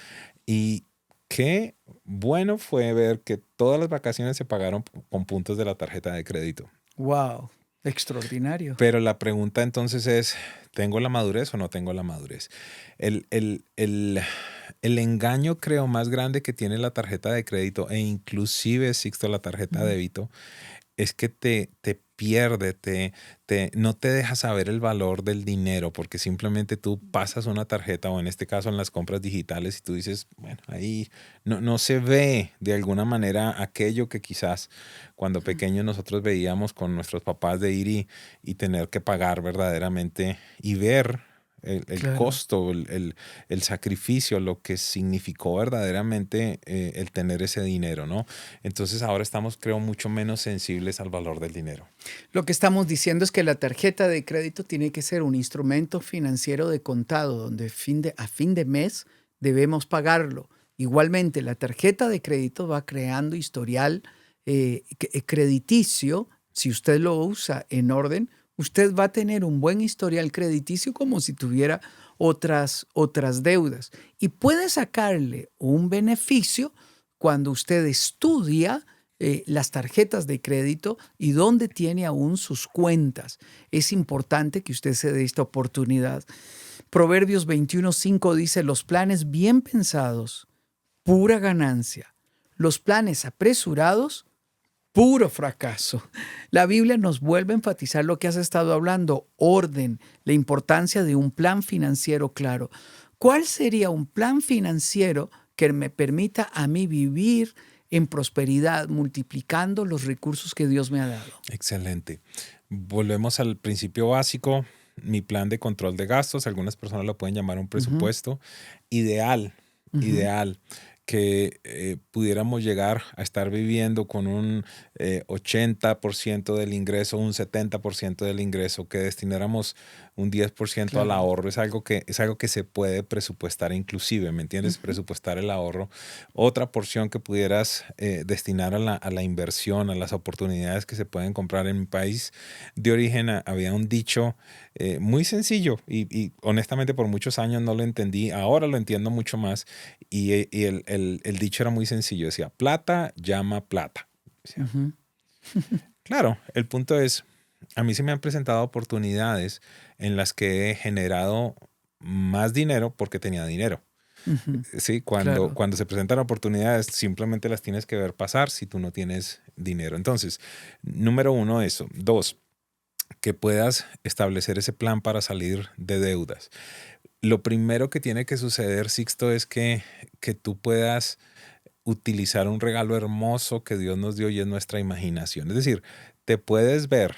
y qué bueno fue ver que todas las vacaciones se pagaron con puntos de la tarjeta de crédito. Wow, extraordinario. Pero la pregunta entonces es, ¿tengo la madurez o no tengo la madurez? El engaño, creo, más grande que tiene la tarjeta de crédito e inclusive, Sixto, la tarjeta de débito, es que te pierde, no te deja saber el valor del dinero porque simplemente tú pasas una tarjeta o en este caso en las compras digitales y tú dices, bueno, ahí no se ve de alguna manera aquello que quizás cuando pequeños nosotros veíamos con nuestros papás de ir y tener que pagar verdaderamente y ver el Claro. costo, el sacrificio, lo que significó verdaderamente el tener ese dinero, ¿no? Entonces ahora estamos, creo, mucho menos sensibles al valor del dinero. Lo que estamos diciendo es que la tarjeta de crédito tiene que ser un instrumento financiero de contado, donde a fin de mes debemos pagarlo. Igualmente, la tarjeta de crédito va creando historial crediticio. Si usted lo usa en orden, usted va a tener un buen historial crediticio como si tuviera otras deudas. Y puede sacarle un beneficio cuando usted estudia las tarjetas de crédito y dónde tiene aún sus cuentas. Es importante que usted se dé esta oportunidad. Proverbios 21:5 dice, los planes bien pensados, pura ganancia. Los planes apresurados, puro fracaso. La Biblia nos vuelve a enfatizar lo que has estado hablando, orden, la importancia de un plan financiero claro. ¿Cuál sería un plan financiero que me permita a mí vivir en prosperidad, multiplicando los recursos que Dios me ha dado? Excelente. Volvemos al principio básico, mi plan de control de gastos. Algunas personas lo pueden llamar un presupuesto. Ideal que pudiéramos llegar a estar viviendo con un 80% del ingreso, un 70% del ingreso, que destináramos un 10% al ahorro. Es algo que se puede presupuestar inclusive, ¿me entiendes? Presupuestar el ahorro. Otra porción que pudieras destinar a la inversión, a las oportunidades que se pueden comprar. En mi país de origen había un dicho muy sencillo y honestamente por muchos años no lo entendí. Ahora lo entiendo mucho más y el dicho era muy sencillo. Decía, plata llama plata. Decía, claro, el punto es, a mí se me han presentado oportunidades en las que he generado más dinero porque tenía dinero. Sí, Claro. cuando se presentan oportunidades, simplemente las tienes que ver pasar si tú no tienes dinero. Entonces, número uno, eso. Dos, que puedas establecer ese plan para salir de deudas. Lo primero que tiene que suceder, Sixto, es que tú puedas utilizar un regalo hermoso que Dios nos dio y es nuestra imaginación. Es decir, te puedes ver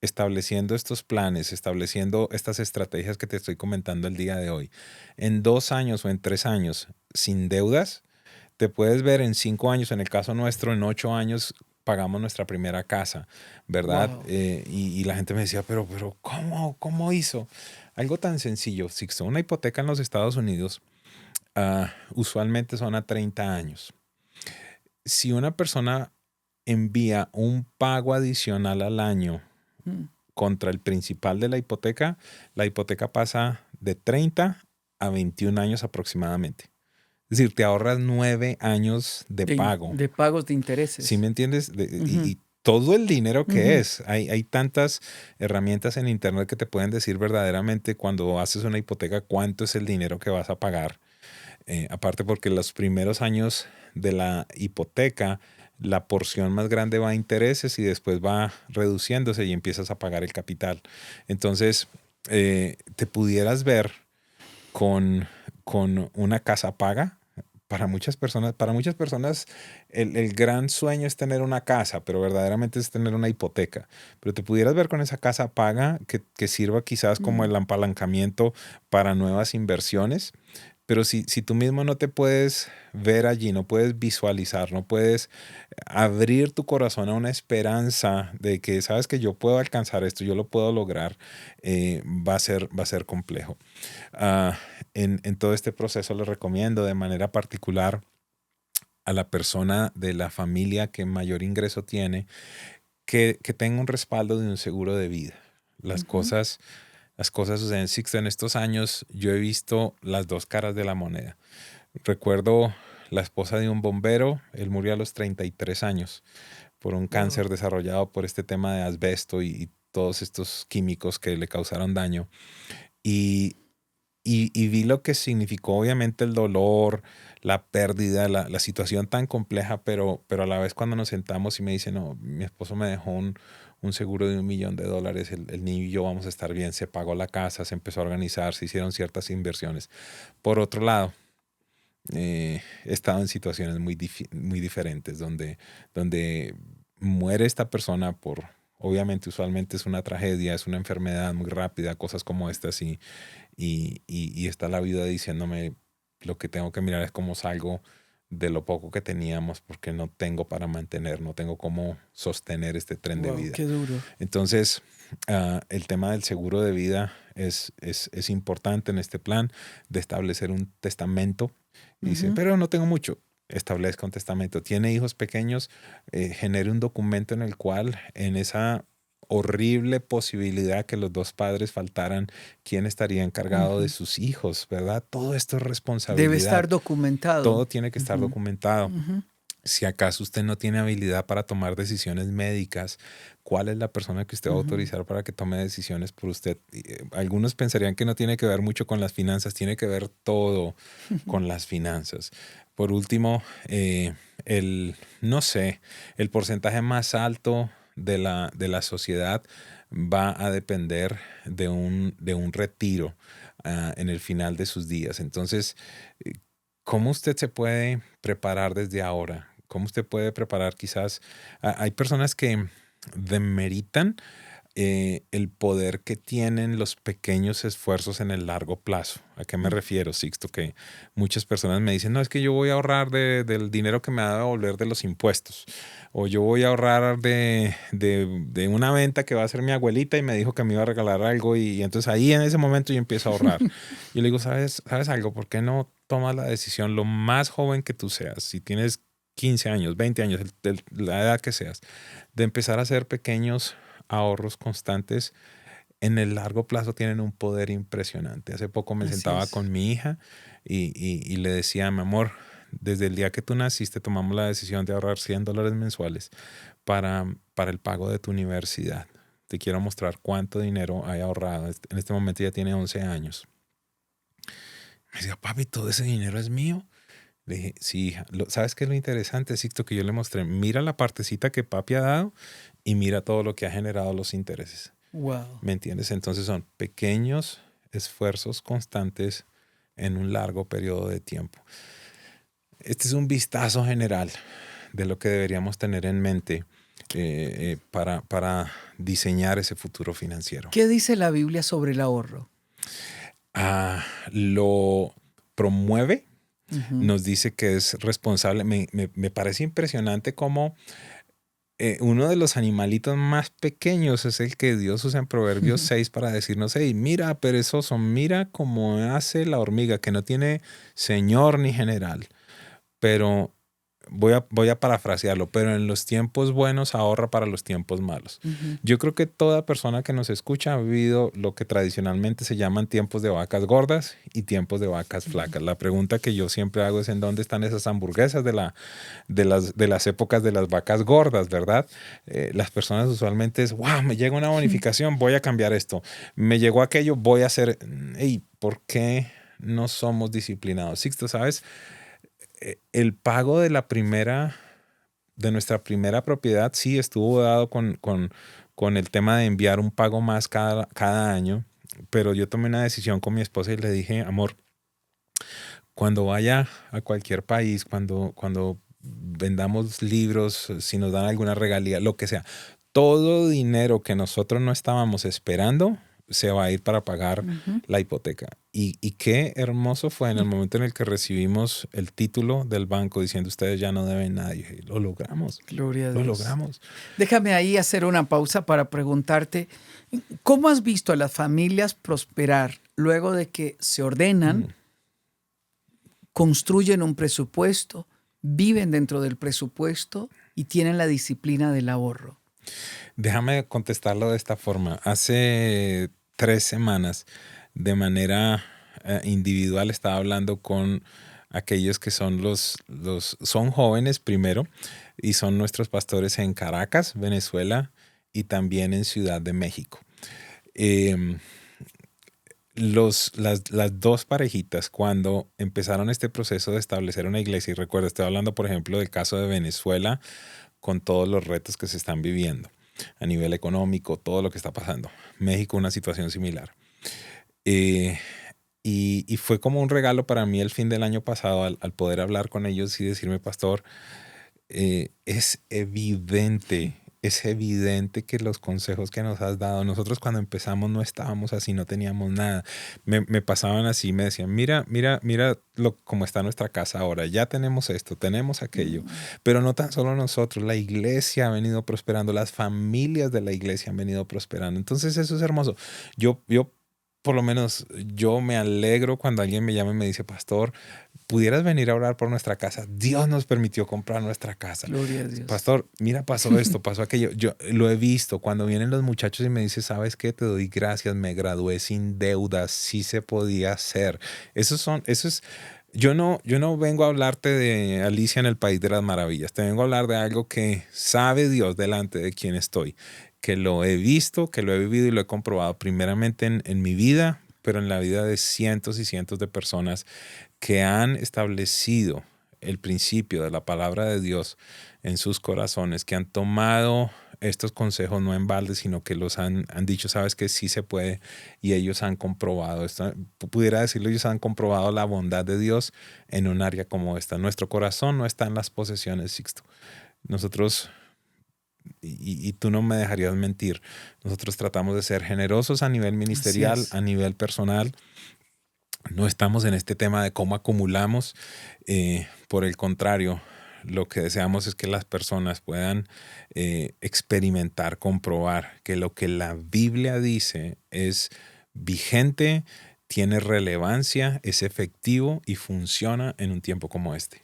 estableciendo estos planes, estableciendo estas estrategias que te estoy comentando el día de hoy. En 2 años o en 3 años sin deudas, te puedes ver en 5 años, en el caso nuestro, en 8 años pagamos nuestra primera casa, ¿verdad? Wow. Y la gente me decía, pero ¿cómo hizo? Algo tan sencillo, Sixto. Una hipoteca en los Estados Unidos usualmente son a 30 años. Si una persona envía un pago adicional al año contra el principal de la hipoteca pasa de 30 a 21 años aproximadamente. Es decir, te ahorras 9 años de pago. De pagos de intereses. ¿Sí me entiendes? Y todo el dinero que Ujú. es. Hay tantas herramientas en internet que te pueden decir verdaderamente cuando haces una hipoteca cuánto es el dinero que vas a pagar. Aparte porque los primeros años de la hipoteca, la porción más grande va a intereses y después va reduciéndose y empiezas a pagar el capital. Entonces, te pudieras ver con, con una casa paga. Para muchas personas el gran sueño es tener una casa, pero verdaderamente es tener una hipoteca. Pero te pudieras ver con esa casa paga que sirva quizás como Mm. el apalancamiento para nuevas inversiones. Pero si tú mismo no te puedes ver allí, no puedes visualizar, no puedes abrir tu corazón a una esperanza de que sabes que yo puedo alcanzar esto, yo lo puedo lograr, va a ser complejo. Ah, en todo este proceso les recomiendo de manera particular a la persona de la familia que mayor ingreso tiene que tenga un respaldo de un seguro de vida. Las Ujú. cosas, las cosas suceden. Sixto, en estos años yo he visto las dos caras de la moneda. Recuerdo la esposa de un bombero, él murió a los 33 años por un Wow. cáncer desarrollado por este tema de asbesto y todos estos químicos que le causaron daño. Y, y vi lo que significó obviamente el dolor, la pérdida, la situación tan compleja, pero a la vez cuando nos sentamos y me dice, no, mi esposo me dejó un seguro de $1 millón, el niño y yo vamos a estar bien, se pagó la casa, se empezó a organizar, se hicieron ciertas inversiones. Por otro lado, he estado en situaciones muy diferentes donde muere esta persona por, obviamente usualmente es una tragedia, es una enfermedad muy rápida, cosas como estas y está la vida diciéndome lo que tengo que mirar es cómo salgo de lo poco que teníamos porque no tengo para mantener, no tengo cómo sostener este tren de Wow, vida. qué duro. Entonces, el tema del seguro de vida es importante en este plan de establecer un testamento. Y dice, Ujú. pero no tengo mucho. Establezca un testamento. Tiene hijos pequeños, genere un documento en el cual, en esa horrible posibilidad que los dos padres faltaran, quién estaría encargado de Ujú. sus hijos, ¿verdad? Todo esto es Debe responsabilidad. estar documentado. Todo tiene que estar Ujú. documentado. Ujú. Si acaso usted no tiene habilidad para tomar decisiones médicas, ¿cuál es la persona que usted va a Ujú. autorizar para que tome decisiones por usted? Algunos pensarían que no tiene que ver mucho con las finanzas, tiene que ver todo con las finanzas. Por último, no sé, el porcentaje más alto de la sociedad va a depender de un retiro en el final de sus días. Entonces, eh, ¿cómo usted se puede preparar desde ahora? ¿Cómo usted puede preparar quizás? Hay personas que demeritan el poder que tienen los pequeños esfuerzos en el largo plazo. ¿A qué me Mm. refiero, Sixto? Que muchas personas me dicen, no, es que yo voy a ahorrar del dinero que me va a devolver de los impuestos. O yo voy a ahorrar de una venta que va a hacer mi abuelita y me dijo que me iba a regalar algo y entonces ahí en ese momento yo empiezo a ahorrar. Yo le digo, ¿sabes algo? ¿Por qué no tomas la decisión lo más joven que tú seas? Si tienes 15 años, 20 años, la edad que seas, de empezar a hacer pequeños ahorros constantes en el largo plazo tienen un poder impresionante. Hace poco me Así sentaba es. con mi hija y le decía, mi amor, desde el día que tú naciste tomamos la decisión de ahorrar $100 mensuales para el pago de tu universidad. Te quiero mostrar cuánto dinero hay ahorrado. En este momento ya tiene 11 años. Me decía, papi, todo ese dinero es mío. Le dije, sí, hija. ¿Sabes qué es lo interesante, Sixto? Que yo le mostré, mira la partecita que papi ha dado y mira todo lo que ha generado los intereses. Wow. ¿Me entiendes? Entonces son pequeños esfuerzos constantes en un largo periodo de tiempo. Este es un vistazo general de lo que deberíamos tener en mente para diseñar ese futuro financiero. ¿Qué dice la Biblia sobre el ahorro? Lo promueve, Ujú. nos dice que es responsable. Me parece impresionante cómo uno de los animalitos más pequeños es el que Dios usa en Proverbios 6 para decirnos, hey, mira, perezoso, mira cómo hace la hormiga, que no tiene señor ni general, pero voy a parafrasearlo, pero en los tiempos buenos ahorra para los tiempos malos. Yo creo que toda persona que nos escucha ha vivido lo que tradicionalmente se llaman tiempos de vacas gordas y tiempos de vacas flacas. La pregunta que yo siempre hago es: ¿en dónde están esas hamburguesas de las épocas de las vacas gordas, verdad? Las personas usualmente es: wow, me llega una bonificación, voy a cambiar esto. Me llegó aquello, voy a hacer... Hey, ¿por qué no somos disciplinados? Sixto, ¿sabes? El pago de nuestra primera propiedad sí estuvo dado con el tema de enviar un pago más cada año, pero yo tomé una decisión con mi esposa y le dije: amor, cuando vaya a cualquier país, cuando vendamos libros, si nos dan alguna regalía, lo que sea, todo dinero que nosotros no estábamos esperando se va a ir para pagar la hipoteca. Y qué hermoso fue en el momento en el que recibimos el título del banco diciendo: ustedes ya no deben nada. Y dije: lo logramos. Gloria a Lo Dios. logramos. Déjame ahí hacer una pausa para preguntarte, ¿cómo has visto a las familias prosperar luego de que se ordenan, construyen un presupuesto, viven dentro del presupuesto y tienen la disciplina del ahorro? Déjame contestarlo de esta forma. Hace 3 semanas, de manera individual, estaba hablando con aquellos que son son jóvenes primero, y son nuestros pastores en Caracas, Venezuela, y también en Ciudad de México. Las dos parejitas, cuando empezaron este proceso de establecer una iglesia, y recuerda, estoy hablando por ejemplo del caso de Venezuela, con todos los retos que se están viviendo a nivel económico, todo lo que está pasando. México, una situación similar. Y fue como un regalo para mí el fin del año pasado al poder hablar con ellos y decirme: pastor, es evidente que los consejos que nos has dado, nosotros cuando empezamos no estábamos así, no teníamos nada. Me pasaban así, me decían: mira cómo está nuestra casa ahora, ya tenemos esto, tenemos aquello. Pero no tan solo nosotros, la iglesia ha venido prosperando, las familias de la iglesia han venido prosperando. Entonces eso es hermoso. Yo por lo menos yo me alegro cuando alguien me llama y me dice: pastor, ¿pudieras venir a orar por nuestra casa? Dios nos permitió comprar nuestra casa. Gloria a Dios. Pastor, mira, pasó esto, pasó aquello. Yo lo he visto cuando vienen los muchachos y me dicen: ¿sabes qué? Te doy gracias, me gradué sin deudas, sí se podía hacer. Yo no vengo a hablarte de Alicia en el País de las Maravillas. Te vengo a hablar de algo que sabe Dios delante de quien estoy, que lo he visto, que lo he vivido y lo he comprobado primeramente en mi vida, pero en la vida de cientos y cientos de personas que han establecido el principio de la palabra de Dios en sus corazones, que han tomado estos consejos no en balde, sino que los han dicho: sabes que sí se puede, y ellos han comprobado esto. Pudiera decirlo, ellos han comprobado la bondad de Dios en un área como esta. Nuestro corazón no está en las posesiones, Sixto. Nosotros, y tú no me dejarías mentir, nosotros tratamos de ser generosos a nivel ministerial, a nivel personal. No estamos en este tema de cómo acumulamos. Por el contrario, lo que deseamos es que las personas puedan experimentar, comprobar que lo que la Biblia dice es vigente, tiene relevancia, es efectivo y funciona en un tiempo como este.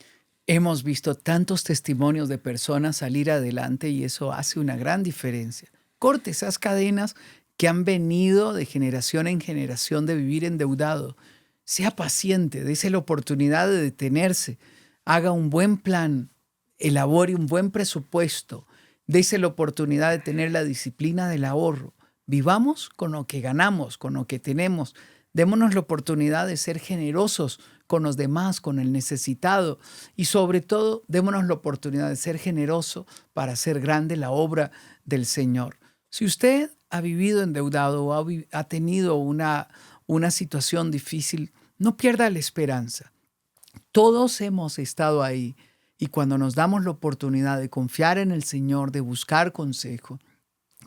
Hemos visto tantos testimonios de personas salir adelante y eso hace una gran diferencia. Corte esas cadenas que han venido de generación en generación de vivir endeudado. Sea paciente, dése la oportunidad de detenerse, haga un buen plan, elabore un buen presupuesto, dése la oportunidad de tener la disciplina del ahorro. Vivamos con lo que ganamos, con lo que tenemos. Démonos la oportunidad de ser generosos con los demás, con el necesitado, y sobre todo, démonos la oportunidad de ser generoso para hacer grande la obra del Señor. Si usted ha vivido endeudado o ha tenido una situación difícil, no pierda la esperanza. Todos hemos estado ahí, y cuando nos damos la oportunidad de confiar en el Señor, de buscar consejo,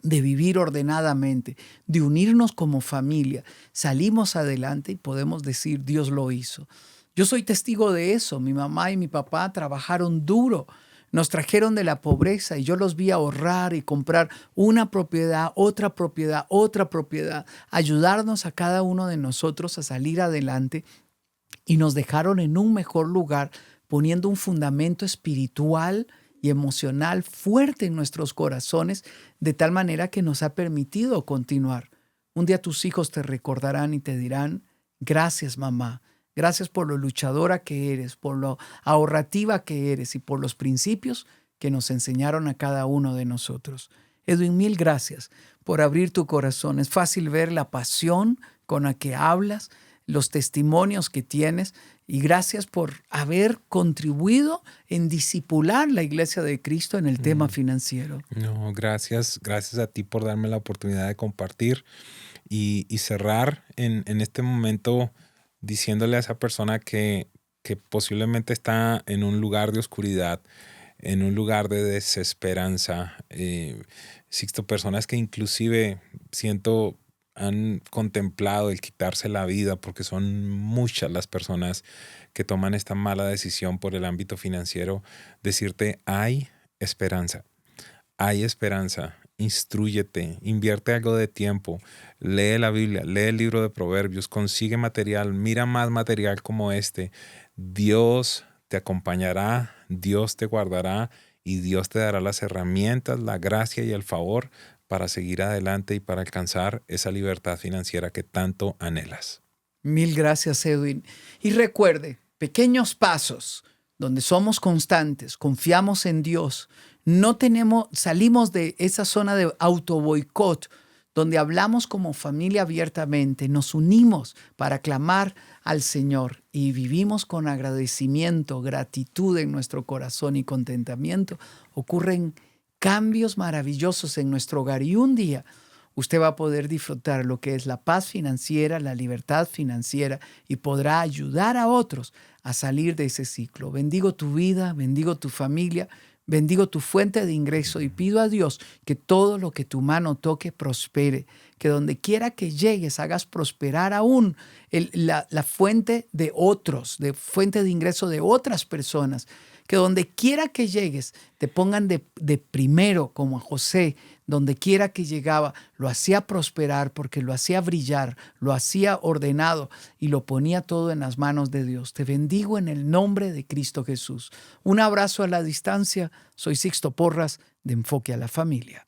de vivir ordenadamente, de unirnos como familia, salimos adelante y podemos decir: Dios lo hizo. Yo soy testigo de eso. Mi mamá y mi papá trabajaron duro, nos trajeron de la pobreza y yo los vi ahorrar y comprar una propiedad, otra propiedad, otra propiedad, ayudarnos a cada uno de nosotros a salir adelante, y nos dejaron en un mejor lugar poniendo un fundamento espiritual y emocional fuerte en nuestros corazones, de tal manera que nos ha permitido continuar. Un día tus hijos te recordarán y te dirán: gracias, mamá. Gracias por lo luchadora que eres, por lo ahorrativa que eres y por los principios que nos enseñaron a cada uno de nosotros. Edwin, mil gracias por abrir tu corazón. Es fácil ver la pasión con la que hablas, los testimonios que tienes, y gracias por haber contribuido en discipular la Iglesia de Cristo en el tema financiero. No, gracias a ti por darme la oportunidad de compartir y cerrar en este momento diciéndole a esa persona que posiblemente está en un lugar de oscuridad, en un lugar de desesperanza. Sixto, personas que inclusive siento han contemplado el quitarse la vida, porque son muchas las personas que toman esta mala decisión por el ámbito financiero. Decirte, hay esperanza. Hay esperanza. Instrúyete, invierte algo de tiempo, lee la Biblia, lee el libro de Proverbios, consigue material, mira más material como este. Dios te acompañará, Dios te guardará y Dios te dará las herramientas, la gracia y el favor para seguir adelante y para alcanzar esa libertad financiera que tanto anhelas. Mil gracias, Edwin. Y recuerde, pequeños pasos donde somos constantes, confiamos en Dios, salimos de esa zona de autoboicot, donde hablamos como familia abiertamente, nos unimos para clamar al Señor y vivimos con agradecimiento, gratitud en nuestro corazón y contentamiento, ocurren cambios maravillosos en nuestro hogar, y un día usted va a poder disfrutar lo que es la paz financiera, la libertad financiera, y podrá ayudar a otros a salir de ese ciclo. Bendigo tu vida, bendigo tu familia, bendigo tu fuente de ingreso y pido a Dios que todo lo que tu mano toque prospere, que donde quiera que llegues hagas prosperar aún la fuente de otros, de fuente de ingreso de otras personas, que donde quiera que llegues te pongan de primero, como a José, donde quiera que llegaba lo hacía prosperar porque lo hacía brillar, lo hacía ordenado y lo ponía todo en las manos de Dios. Te bendigo en el nombre de Cristo Jesús. Un abrazo a la distancia. Soy Sixto Porras de Enfoque a la Familia.